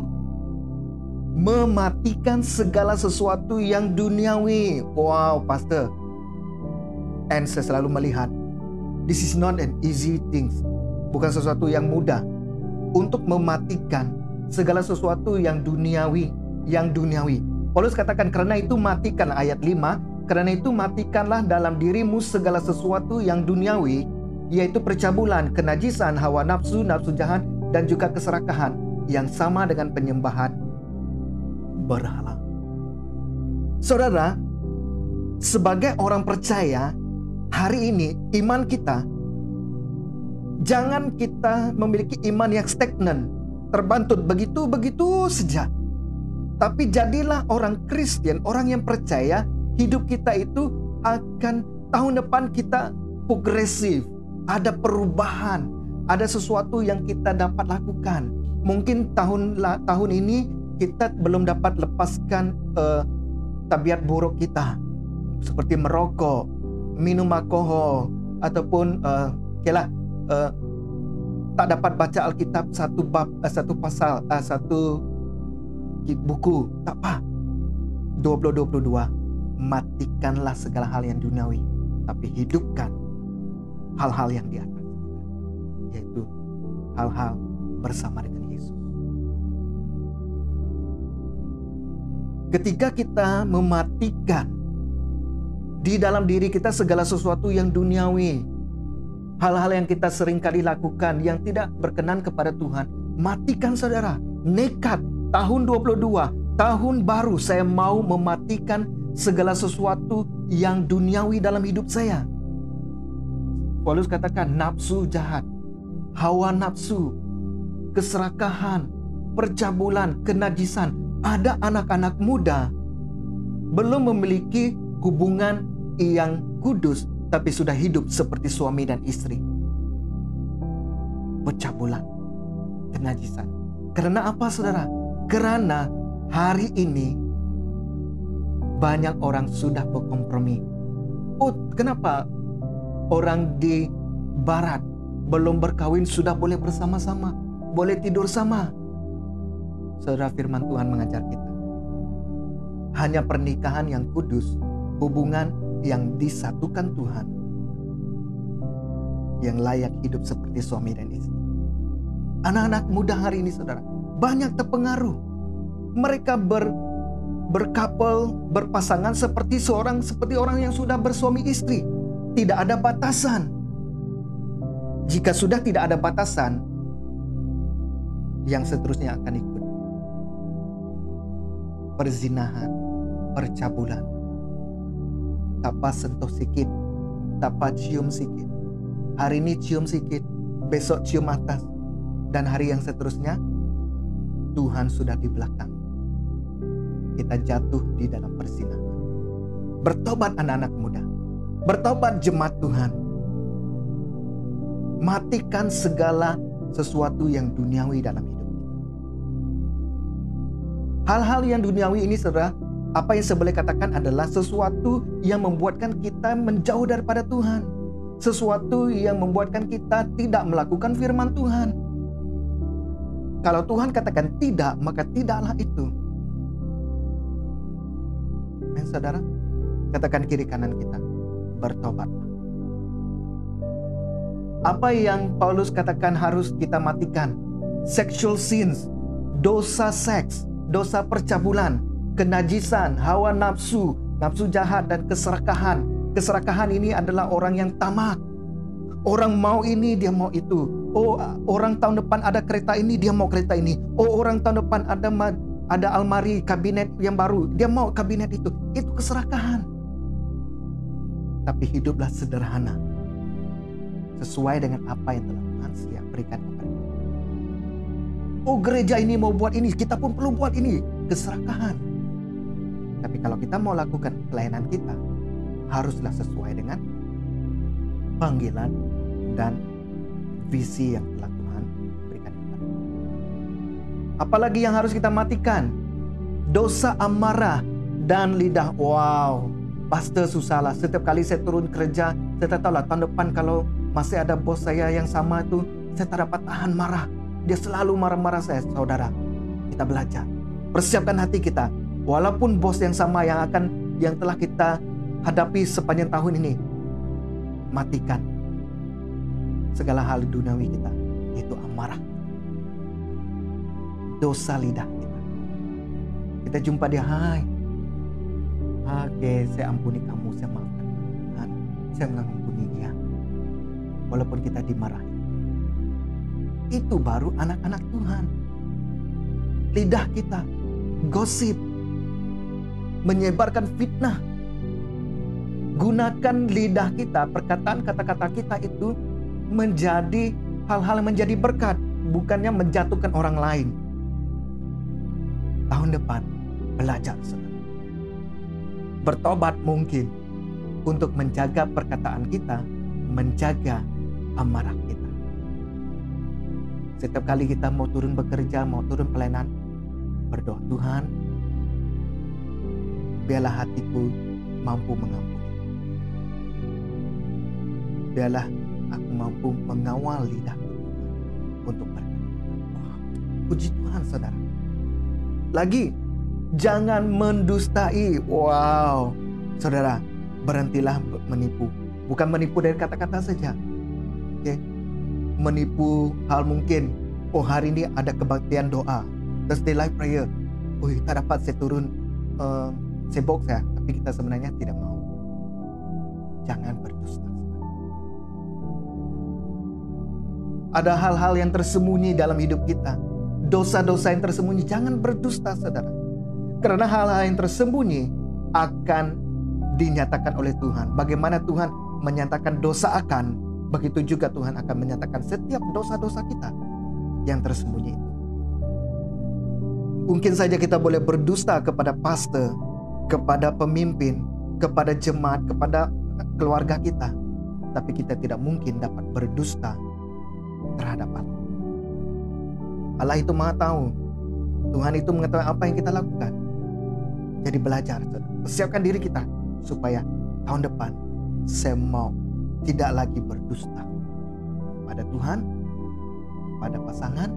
mematikan segala sesuatu yang duniawi. Wow, pastor. And saya selalu melihat, this is not an easy thing. Bukan sesuatu yang mudah untuk mematikan segala sesuatu yang duniawi. Paulus katakan, karena itu matikan, ayat 5, karena itu matikanlah dalam dirimu segala sesuatu yang duniawi, yaitu percabulan, kenajisan, hawa nafsu, nafsu jahat, dan juga keserakahan yang sama dengan penyembahan berhala. Saudara, sebagai orang percaya, hari ini iman kita, jangan kita memiliki iman yang stagnan, terbantut begitu saja. Tapi jadilah orang Kristen, orang yang percaya, hidup kita itu akan tahun depan kita progresif, ada perubahan, ada sesuatu yang kita dapat lakukan. Mungkin tahun ini kita belum dapat lepaskan tabiat buruk kita, seperti merokok, minum alkohol, ataupun tak dapat baca Alkitab satu pasal, satu buku. Tak apa. 2022, matikanlah segala hal yang duniawi, tapi hidupkan hal-hal yang di atas, yaitu hal-hal bersama dengan Yesus. Ketika kita mematikan di dalam diri kita segala sesuatu yang duniawi, hal-hal yang kita seringkali lakukan yang tidak berkenan kepada Tuhan, matikan, saudara. Nekat, tahun 22, tahun baru, saya mau mematikan segala sesuatu yang duniawi dalam hidup saya. Paulus katakan, nafsu jahat, hawa nafsu, keserakahan, percabulan, kenajisan. Ada anak-anak muda belum memiliki hubungan yang kudus, tapi sudah hidup seperti suami dan istri. Percabulan, kenajisan. Karena apa, saudara? Karena hari ini banyak orang sudah berkompromi. Oh, kenapa orang di barat belum berkawin sudah boleh bersama-sama, boleh tidur sama? Saudara, firman Tuhan mengajar kita, hanya pernikahan yang kudus, hubungan yang disatukan Tuhan, yang layak hidup seperti suami dan istri. Anak-anak muda hari ini, saudara, banyak terpengaruh. Mereka berkapel, berpasangan seperti orang yang sudah bersuami istri. Tidak ada batasan. Jika sudah tidak ada batasan, yang seterusnya akan ikut. Perzinahan, percabulan. Tapa sentuh sikit, tapa cium sikit. Hari ini cium sikit, besok cium atas. Dan hari yang seterusnya, Tuhan sudah di belakang. Kita jatuh di dalam perzinahan. Bertobat anak-anak muda. Bertobat jemaat Tuhan. Matikan segala sesuatu yang duniawi dalam hidup kita. Hal-hal yang duniawi ini, saudara, apa yang saya boleh katakan adalah sesuatu yang membuatkan kita menjauh daripada Tuhan. Sesuatu yang membuatkan kita tidak melakukan firman Tuhan. Kalau Tuhan katakan tidak, maka tidaklah itu. Dan saudara, katakan kiri kanan kita, bertobatlah. Apa yang Paulus katakan harus kita matikan? Sexual sins, dosa seks, dosa percabulan, kenajisan, hawa nafsu, nafsu jahat, dan keserakahan. Keserakahan ini adalah orang yang tamak. Orang mau ini, dia mau itu. Oh, orang tahun depan ada kereta ini, dia mau kereta ini. Oh, orang tahun depan ada almari, kabinet yang baru, dia mau kabinet itu. Itu keserakahan. Tapi hiduplah sederhana, sesuai dengan apa yang telah Tuhan siap berikan kepada kita. Oh, gereja ini mau buat ini, kita pun perlu buat ini. Keserakahan. Tapi kalau kita mau lakukan pelayanan kita, haruslah sesuai dengan panggilan dan visi yang telah Tuhan berikan kepada kita. Apalagi yang harus kita matikan? Dosa amarah dan lidah. Wow, pastor susahlah. Setiap kali saya turun kerja, saya tak tahu lah tahun depan kalau masih ada bos saya yang sama itu, saya tak dapat tahan marah. Dia selalu marah-marah saya. Saudara, kita belajar. Persiapkan hati kita. Walaupun bos yang sama yang telah kita hadapi sepanjang tahun ini, matikan segala hal duniawi kita, yaitu amarah, dosa lidah kita. Kita jumpa dia, hai, oke, saya ampuni kamu, saya maafkan Tuhan, saya mengampuni dia, walaupun kita dimarahi. Itu baru anak-anak Tuhan. Lidah kita gosip, menyebarkan fitnah. Gunakan lidah kita, perkataan kata-kata kita itu menjadi hal-hal yang menjadi berkat, bukannya menjatuhkan orang lain. Tahun depan belajar, saudara. Bertobat mungkin untuk menjaga perkataan kita, menjaga amarah kita. Setiap kali kita mau turun bekerja, mau turun pelayanan, berdoa, Tuhan, biarlah hatiku mampu mengampuni. Biarlah aku mampu mengawal lidahku untuk berkata. Puji Tuhan, saudara. Lagi, jangan mendustai. Wow, saudara, berhentilah menipu. Bukan menipu dari kata-kata saja. Okay? Menipu hal mungkin. Oh, hari ini ada kebaktian doa, Thursday live prayer. Oh, tak dapat saya turun sibuk saya, tapi kita sebenarnya tidak mau. Jangan berdusta. Ada hal-hal yang tersembunyi dalam hidup kita. Dosa-dosa yang tersembunyi. Jangan berdusta, saudara. Karena hal-hal yang tersembunyi akan dinyatakan oleh Tuhan. Bagaimana Tuhan menyatakan dosa akan, begitu juga Tuhan akan menyatakan setiap dosa-dosa kita yang tersembunyi itu. Mungkin saja kita boleh berdusta kepada pastor, kepada pemimpin, kepada jemaat, kepada keluarga kita. Tapi kita tidak mungkin dapat berdusta terhadap Allah. Allah itu Maha tahu. Tuhan itu mengetahui apa yang kita lakukan. Jadi belajar, persiapkan diri kita supaya tahun depan saya mau tidak lagi berdusta kepada Tuhan, kepada pasangan,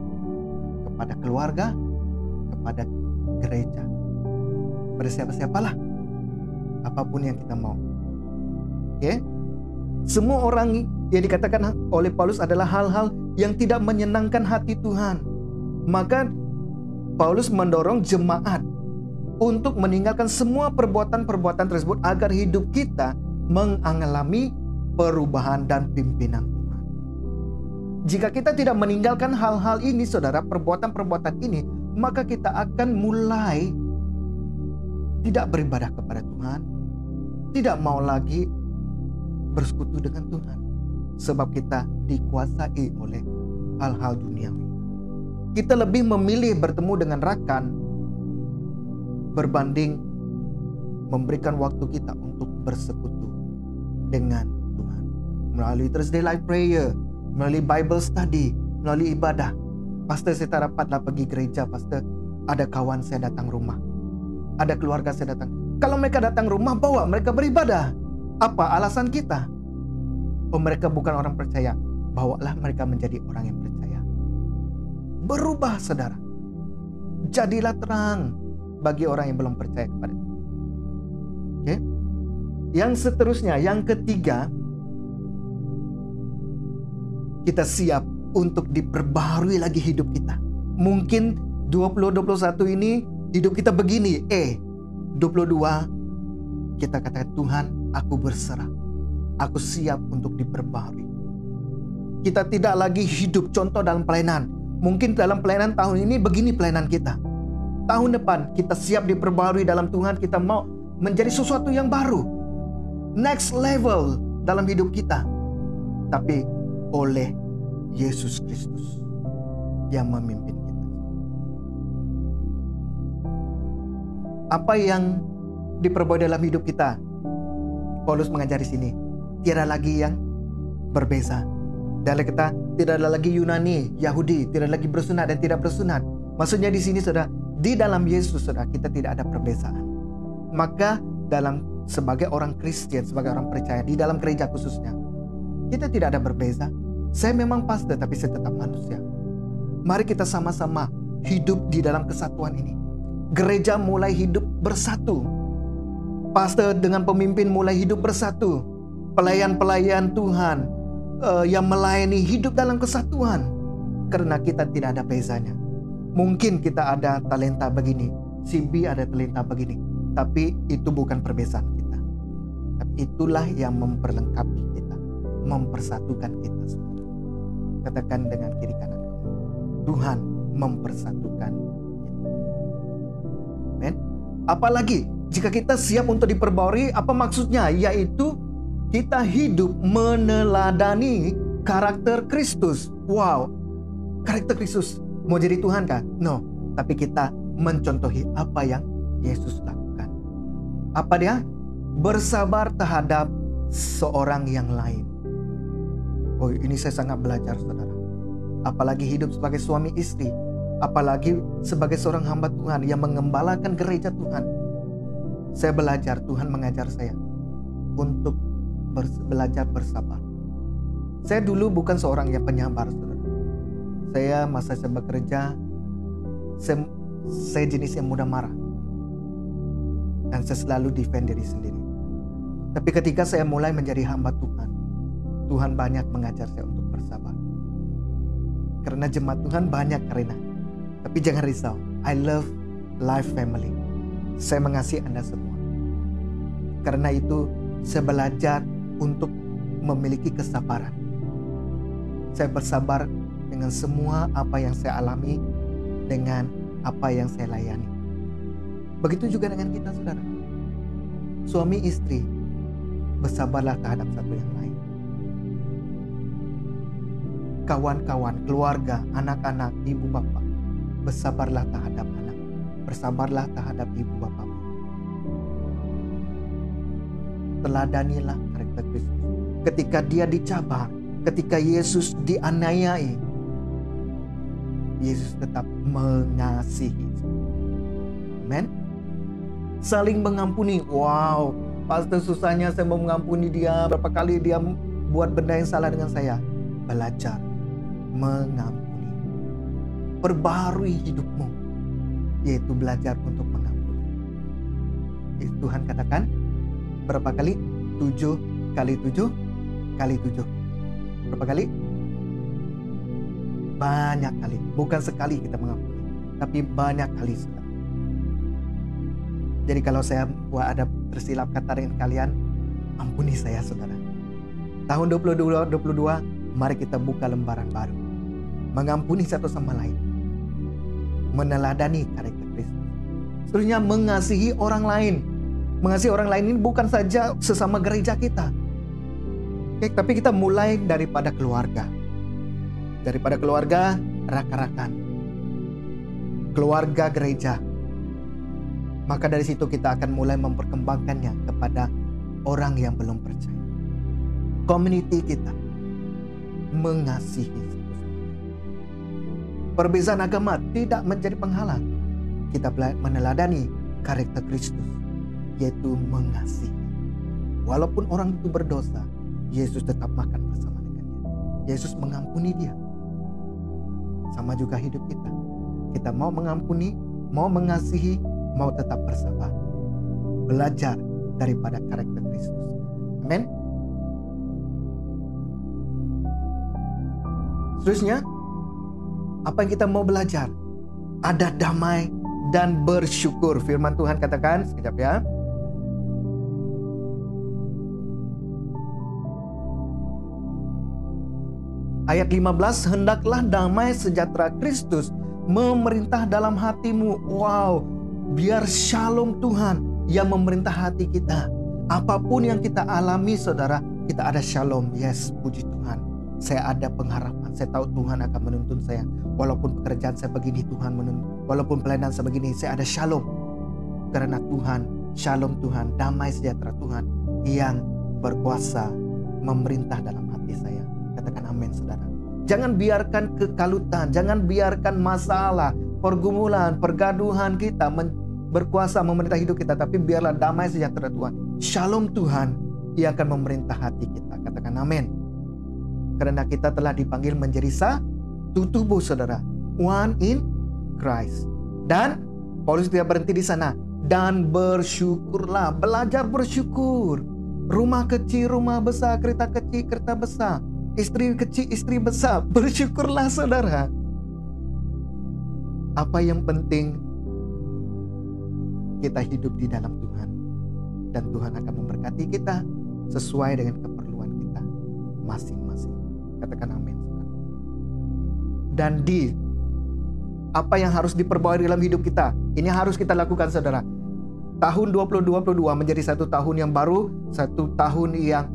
kepada keluarga, kepada gereja, kepada siapa-siapalah, apapun yang kita mau. Oke? Semua orang yang dikatakan oleh Paulus adalah hal-hal yang tidak menyenangkan hati Tuhan. Maka Paulus mendorong jemaat untuk meninggalkan semua perbuatan-perbuatan tersebut agar hidup kita mengalami perubahan dan pimpinan Tuhan. Jika kita tidak meninggalkan hal-hal ini, saudara, perbuatan-perbuatan ini, maka kita akan mulai tidak beribadah kepada Tuhan, tidak mau lagi bersekutu dengan Tuhan, sebab kita dikuasai oleh hal-hal duniawi. Kita lebih memilih bertemu dengan rakan berbanding memberikan waktu kita untuk bersekutu dengan Tuhan. Melalui Thursday Live Prayer, melalui Bible Study, melalui ibadah. Pastor, saya tak dapatlah pergi gereja, Pastor. Ada kawan saya datang rumah, ada keluarga saya datang. Kalau mereka datang rumah, bawa mereka beribadah. Apa alasan kita? Oh, mereka bukan orang percaya. Bawalah mereka menjadi orang yang percaya. Berubah, saudara. Jadilah terang bagi orang yang belum percaya kepada Tuhan. Okay? Yang seterusnya, yang ketiga, kita siap untuk diperbaharui lagi hidup kita. Mungkin 2021 ini hidup kita begini. 22 kita katakan, Tuhan, aku berserah. Aku siap untuk diperbaharui. Kita tidak lagi hidup contoh dalam pelayanan. Mungkin dalam pelayanan tahun ini begini pelayanan kita. Tahun depan kita siap diperbaharui dalam Tuhan. Kita mau menjadi sesuatu yang baru. Next level dalam hidup kita. Tapi oleh Yesus Kristus yang memimpin kita. Apa yang diperbuat dalam hidup kita? Paulus mengajar di sini, tiada lagi yang berbeza. Dalam kita tidak ada lagi Yunani, Yahudi, tidak lagi bersunat dan tidak bersunat. Maksudnya di sini, saudara, di dalam Yesus, saudara, kita tidak ada perbezaan. Maka sebagai orang Kristen, sebagai orang percaya di dalam gereja khususnya, kita tidak ada berbeza. Saya memang pastor, tapi saya tetap manusia. Mari kita sama-sama hidup di dalam kesatuan ini. Gereja mulai hidup bersatu. Pastor dengan pemimpin mulai hidup bersatu. Pelayan-pelayan Tuhan yang melayani hidup dalam kesatuan. Karena kita tidak ada bezanya. Mungkin kita ada talenta begini, si B ada talenta begini, tapi itu bukan perbezaan kita. Tapi itulah yang memperlengkapi kita, mempersatukan kita, saudara. Katakan dengan kiri kanan kamu, Tuhan mempersatukan kita. Amen. Apalagi jika kita siap untuk diperbaharui, apa maksudnya? Yaitu kita hidup meneladani karakter Kristus. Wow, karakter Kristus. Mau jadi Tuhan kah? No, tapi kita mencontohi apa yang Yesus lakukan. Apa dia? Bersabar terhadap seorang yang lain. Oh, ini saya sangat belajar, saudara. Apalagi hidup sebagai suami istri, apalagi sebagai seorang hamba Tuhan yang mengembalakan gereja Tuhan. Saya belajar, Tuhan mengajar saya untuk belajar bersabar. Saya dulu bukan seorang yang penyabar, saudara. Saya masa saya bekerja, saya jenis yang mudah marah. Dan saya selalu defend diri sendiri. Tapi ketika saya mulai menjadi hamba Tuhan, Tuhan banyak mengajar saya untuk bersabar. Karena jemaat Tuhan banyak, Karina. Tapi jangan risau, I love Life Family. Saya mengasihi Anda semua. Karena itu saya belajar untuk memiliki kesabaran. Saya bersabar dengan semua apa yang saya alami, dengan apa yang saya layani. Begitu juga dengan kita, saudara. Suami istri, bersabarlah terhadap satu yang lain. Kawan-kawan, keluarga, anak-anak, ibu bapak, bersabarlah terhadap anak. Bersabarlah terhadap ibu bapak. Teladanilah karakter Kristus. Ketika dia dicabar, ketika Yesus dianiayai, Yesus tetap mengasihi. Amen. Saling mengampuni. Wow, pastor susahnya saya mau mengampuni dia. Berapa kali dia buat benda yang salah dengan saya. Belajar mengampuni. Perbaharui hidupmu, yaitu belajar untuk mengampuni. Tuhan katakan berapa kali? 7 kali 7 kali 7. Berapa kali? Banyak kali. Bukan sekali kita mengampuni, tapi banyak kali, saudara. Jadi kalau saya ada tersilap kata dengan kalian, ampuni saya, saudara. Tahun 2022, mari kita buka lembaran baru. Mengampuni satu sama lain. Meneladani karakter Kristus. Seterusnya mengasihi orang lain. Mengasihi orang lain ini bukan saja sesama gereja kita. Oke, tapi kita mulai daripada keluarga. Daripada keluarga, rakan-rakan. Keluarga gereja. Maka dari situ kita akan mulai memperkembangkannya kepada orang yang belum percaya. Community kita mengasihi. Perbezaan agama tidak menjadi penghalang. Kita meneladani karakter Kristus, yaitu mengasihi. Walaupun orang itu berdosa, Yesus tetap makan bersama dengannya. Yesus mengampuni dia. Sama juga hidup kita. Kita mau mengampuni, mau mengasihi, mau tetap bersabar. Belajar daripada karakter Kristus. Amin. Seterusnya, apa yang kita mau belajar? Ada damai dan bersyukur. Firman Tuhan katakan, sekejap ya. Ayat 15, hendaklah damai sejahtera Kristus memerintah dalam hatimu. Wow, biar shalom Tuhan yang memerintah hati kita. Apapun yang kita alami saudara, kita ada shalom. Yes, puji Tuhan. Saya ada pengharapan. Saya tahu Tuhan akan menuntun saya. Walaupun pekerjaan saya begini, Tuhan menuntun. Walaupun pelayanan saya begini, saya ada shalom. Karena Tuhan, shalom Tuhan, damai sejahtera Tuhan yang berkuasa memerintah dalam hati saya. Katakan amin saudara. Jangan biarkan kekalutan, jangan biarkan masalah, pergumulan, pergaduhan kita berkuasa memerintah hidup kita. Tapi biarlah damai sejahtera Tuhan, shalom Tuhan yang akan memerintah hati kita. Katakan amin. Karena kita telah dipanggil menjadi satu tubuh saudara. One in Christ. Dan Paulus tidak berhenti di sana. Dan bersyukurlah. Belajar bersyukur. Rumah kecil, rumah besar. Kereta kecil, kereta besar. Istri kecil, istri besar. Bersyukurlah saudara. Apa yang penting, kita hidup di dalam Tuhan. Dan Tuhan akan memberkati kita sesuai dengan keperluan kita masing-masing. Katakan amin. Dan apa yang harus diperbaharui dalam hidup kita, ini harus kita lakukan saudara. Tahun 2022 menjadi satu tahun yang baru, satu tahun yang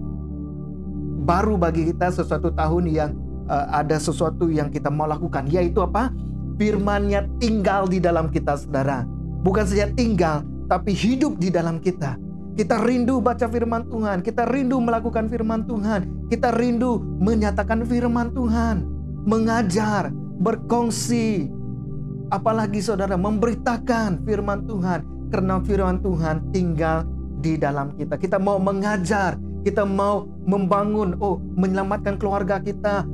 baru bagi kita, sesuatu tahun yang ada sesuatu yang kita mau lakukan, yaitu apa? Firman-Nya tinggal di dalam kita saudara. Bukan saja tinggal, tapi hidup di dalam kita. Kita rindu baca firman Tuhan. Kita rindu melakukan firman Tuhan. Kita rindu menyatakan firman Tuhan. Mengajar, berkongsi. Apalagi saudara, memberitakan firman Tuhan. Karena firman Tuhan tinggal di dalam kita. Kita mau mengajar. Kita mau membangun, menyelamatkan keluarga kita.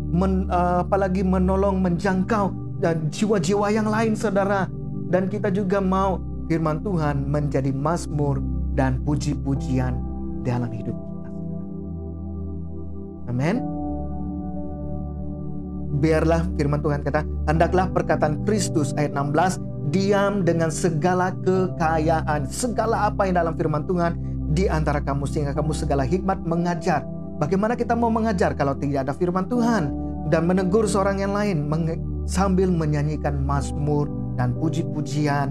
Apalagi menolong, menjangkau dan jiwa-jiwa yang lain saudara. Dan kita juga mau firman Tuhan menjadi mazmur dan puji-pujian dalam hidup kita. Amin. Biarlah firman Tuhan kata, hendaklah perkataan Kristus ayat 16 diam dengan segala kekayaan, segala apa yang dalam firman Tuhan di antara kamu, sehingga kamu segala hikmat mengajar. Bagaimana kita mau mengajar kalau tidak ada firman Tuhan? Dan menegur seorang yang lain sambil menyanyikan mazmur dan puji-pujian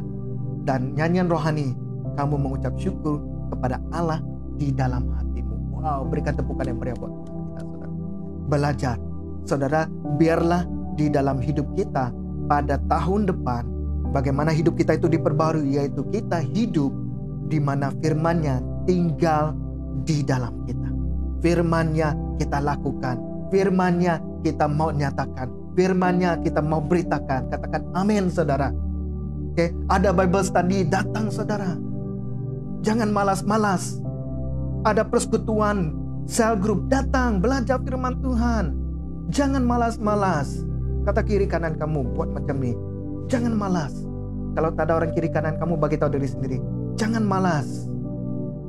dan nyanyian rohani. Kamu mengucap syukur kepada Allah di dalam hatimu. Wow, berikan tepukan yang meriah buat Tuhan kita, saudara. Belajar, saudara, biarlah di dalam hidup kita pada tahun depan, bagaimana hidup kita itu diperbarui, yaitu kita hidup di mana firman-Nya tinggal di dalam kita. Firman-Nya kita lakukan, firman-Nya kita mau nyatakan, firman-Nya kita mau beritakan. Katakan amin saudara. Oke, ada Bible study, datang saudara. Jangan malas-malas. Ada persekutuan, cell group, datang belajar firman Tuhan. Jangan malas-malas. Kata kiri kanan kamu, buat macam ini. Jangan malas. Kalau tak ada orang kiri kanan kamu, bagi tahu diri sendiri. Jangan malas.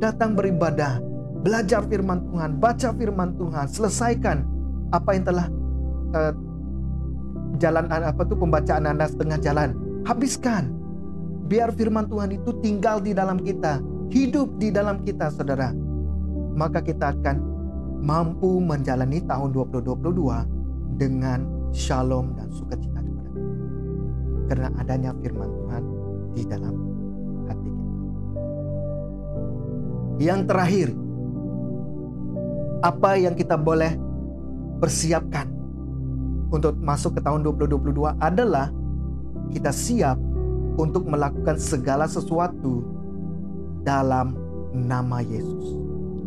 Datang beribadah, belajar firman Tuhan, baca firman Tuhan, selesaikan apa yang telah pembacaan Anda setengah jalan. Habiskan. Biar firman Tuhan itu tinggal di dalam kita, hidup di dalam kita saudara. Maka kita akan mampu menjalani tahun 2022 dengan shalom dan sukacita kepada kita. Karena adanya firman Tuhan di dalam hati. Yang terakhir, apa yang kita boleh persiapkan untuk masuk ke tahun 2022 adalah kita siap untuk melakukan segala sesuatu dalam nama Yesus.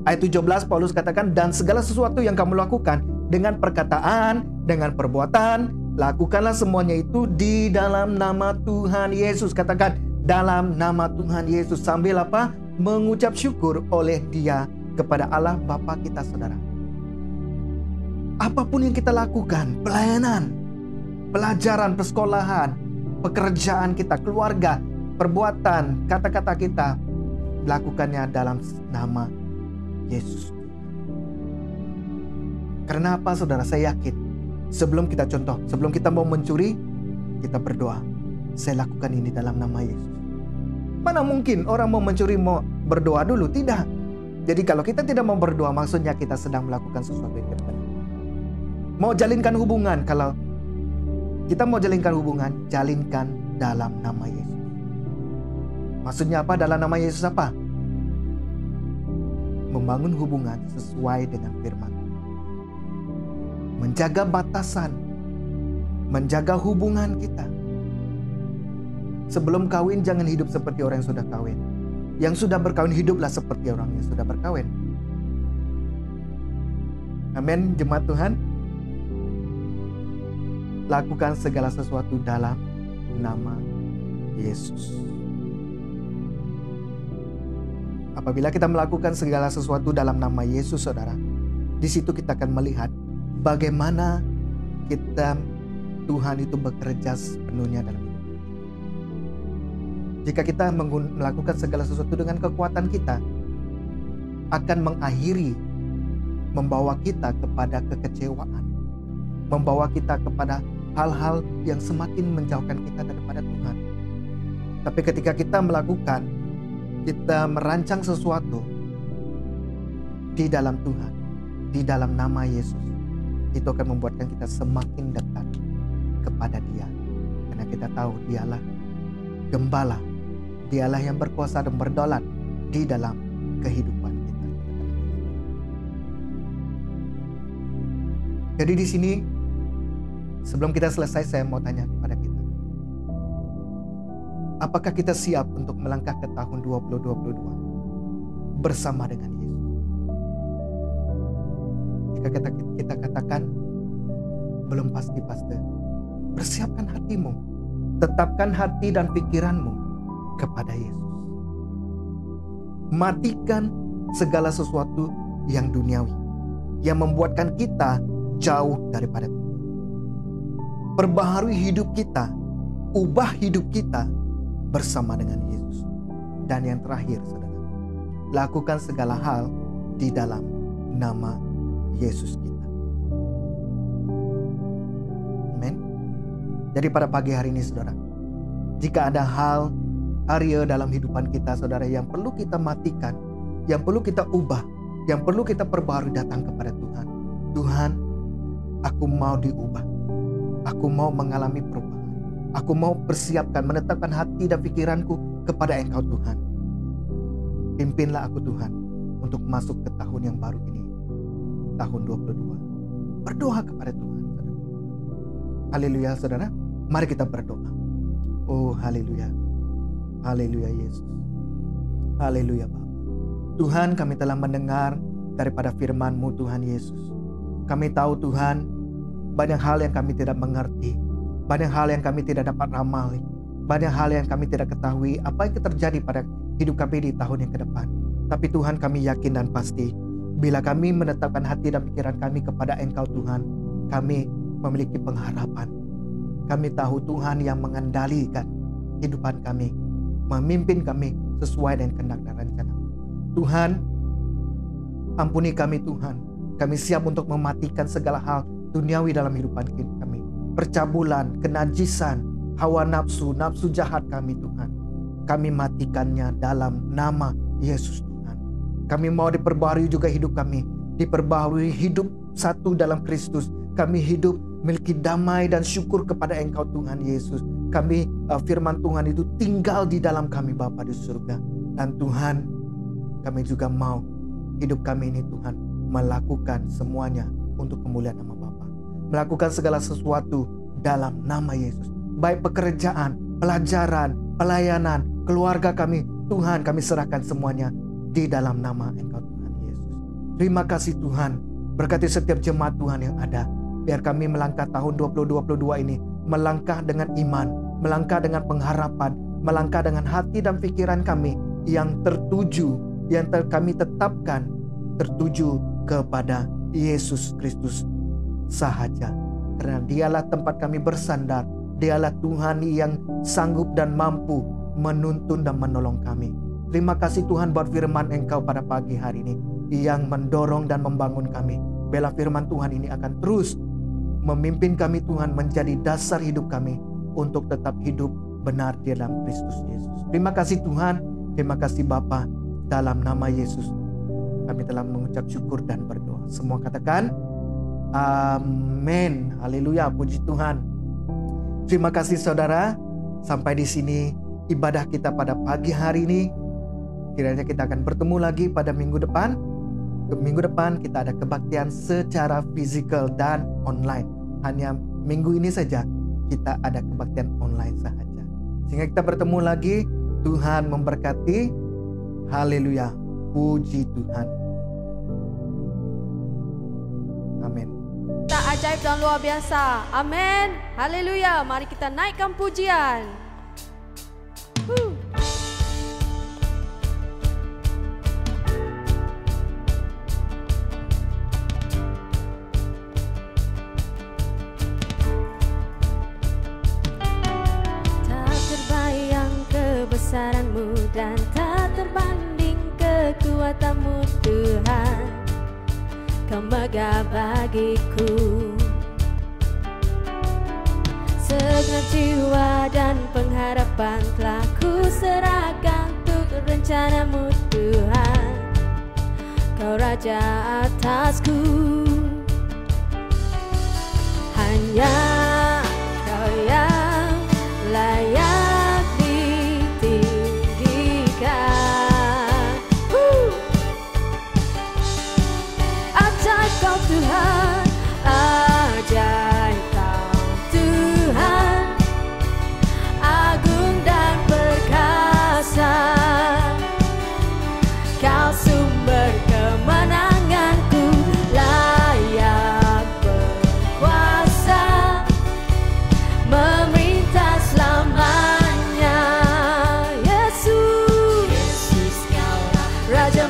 Ayat 17 Paulus katakan, dan segala sesuatu yang kamu lakukan dengan perkataan, dengan perbuatan, lakukanlah semuanya itu di dalam nama Tuhan Yesus. Katakan, dalam nama Tuhan Yesus, sambil apa? Mengucap syukur oleh Dia kepada Allah Bapa kita, saudara. Apapun yang kita lakukan, pelayanan, pelajaran, persekolahan, pekerjaan kita, keluarga, perbuatan, kata-kata kita, lakukannya dalam nama Yesus. Karena apa, saudara? Saya yakin sebelum kita contoh, sebelum kita mau mencuri, kita berdoa, saya lakukan ini dalam nama Yesus. Mana mungkin orang mau mencuri mau berdoa dulu? Tidak. Jadi kalau kita tidak mau berdoa, maksudnya kita sedang melakukan sesuatu yang tidak benar. Mau jalinkan hubungan, kalau kita mau jalinkan hubungan, jalinkan dalam nama Yesus. Maksudnya apa? Dalam nama Yesus apa? Membangun hubungan sesuai dengan firman. Menjaga batasan, menjaga hubungan kita. Sebelum kawin jangan hidup seperti orang yang sudah kawin. Yang sudah berkawin hiduplah seperti orang yang sudah berkawin. Amin, jemaat Tuhan. Lakukan segala sesuatu dalam nama Yesus. Apabila kita melakukan segala sesuatu dalam nama Yesus, saudara, di situ kita akan melihat bagaimana Tuhan itu bekerja sepenuhnya dalam hidup. Jika kita melakukan segala sesuatu dengan kekuatan kita, akan mengakhiri membawa kita kepada kekecewaan, membawa kita kepada hal-hal yang semakin menjauhkan kita daripada Tuhan. Tapi ketika kita merancang sesuatu di dalam Tuhan, di dalam nama Yesus, itu akan membuatkan kita semakin dekat kepada Dia. Karena kita tahu Dialah Gembala, Dialah yang berkuasa dan berdaulat di dalam kehidupan kita. Jadi di sini, sebelum kita selesai, saya mau tanya kepada kita. Apakah kita siap untuk melangkah ke tahun 2022 bersama dengan Yesus? Jika kita katakan belum pasti-pasti, persiapkan hatimu, tetapkan hati dan pikiranmu kepada Yesus. Matikan segala sesuatu yang duniawi, yang membuatkan kita jauh daripada Tuhan. Perbaharui hidup kita, ubah hidup kita bersama dengan Yesus. Dan yang terakhir, saudara, lakukan segala hal di dalam nama Yesus kita. Amin. Jadi pada pagi hari ini, saudara, jika ada hal, area dalam kehidupan kita, saudara, yang perlu kita matikan, yang perlu kita ubah, yang perlu kita perbaharui, datang kepada Tuhan. Tuhan, aku mau diubah. Aku mau mengalami perubahan. Aku mau persiapkan, menetapkan hati dan pikiranku kepada Engkau, Tuhan. Pimpinlah aku, Tuhan, untuk masuk ke tahun yang baru ini, tahun 22. Berdoa kepada Tuhan, saudara. Haleluya, saudara. Mari kita berdoa. Oh, haleluya. Haleluya, Yesus. Haleluya, Bapa. Tuhan, kami telah mendengar daripada firman-Mu, Tuhan Yesus. Kami tahu, Tuhan, banyak hal yang kami tidak mengerti. Banyak hal yang kami tidak dapat ramali. Banyak hal yang kami tidak ketahui apa yang terjadi pada hidup kami di tahun yang ke depan. Tapi Tuhan, kami yakin dan pasti, bila kami menetapkan hati dan pikiran kami kepada Engkau, Tuhan, kami memiliki pengharapan. Kami tahu Tuhan yang mengendalikan kehidupan kami, memimpin kami sesuai dengan kehendak dan rencana. Tuhan, ampuni kami, Tuhan. Kami siap untuk mematikan segala hal duniawi dalam kehidupan kami. Percabulan, kenajisan, hawa nafsu, nafsu jahat kami, Tuhan. Kami matikannya dalam nama Yesus, Tuhan. Kami mau diperbaharui juga hidup kami. Diperbaharui hidup satu dalam Kristus. Kami hidup memiliki damai dan syukur kepada Engkau, Tuhan Yesus. Kami, firman Tuhan itu tinggal di dalam kami, Bapa di surga. Dan Tuhan, kami juga mau hidup kami ini Tuhan melakukan semuanya untuk kemuliaan nama Bapa. Melakukan segala sesuatu dalam nama Yesus. Baik pekerjaan, pelajaran, pelayanan, keluarga kami, Tuhan kami serahkan semuanya di dalam nama Engkau Tuhan Yesus. Terima kasih Tuhan. Berkati setiap jemaat Tuhan yang ada. Biar kami melangkah tahun 2022 ini. Melangkah dengan iman. Melangkah dengan pengharapan. Melangkah dengan hati dan pikiran kami yang tertuju. Yang kami tetapkan tertuju kepada Yesus Kristus sahaja. Karena dialah tempat kami bersandar. Dialah Tuhan yang sanggup dan mampu menuntun dan menolong kami. Terima kasih Tuhan buat firman Engkau pada pagi hari ini yang mendorong dan membangun kami. Biarlah firman Tuhan ini akan terus memimpin kami Tuhan menjadi dasar hidup kami untuk tetap hidup benar di dalam Kristus Yesus. Terima kasih Tuhan, terima kasih Bapa. Dalam nama Yesus kami telah mengucap syukur dan berdoa. Semua katakan amin. Haleluya, puji Tuhan. Terima kasih saudara. Sampai di sini ibadah kita pada pagi hari ini. Kiranya kita akan bertemu lagi pada minggu depan. Minggu depan kita ada kebaktian secara fisikal dan online. Hanya minggu ini saja kita ada kebaktian online saja. Sehingga kita bertemu lagi. Tuhan memberkati. Haleluya. Puji Tuhan. Amin. Tak ajaib dan luar biasa. Amin. Haleluya. Mari kita naikkan pujian. Tak terbayang kebesaran-Mu dan tak terbanding kekuatan-Mu Tuhan. Kau megah bagiku. Segenap jiwa dan pengharapan telah ku serahkan untuk rencana-Mu Tuhan. Kau Raja atasku. Hanya Kau yang layak ditinggikan. Ajaib Kau Tuhan.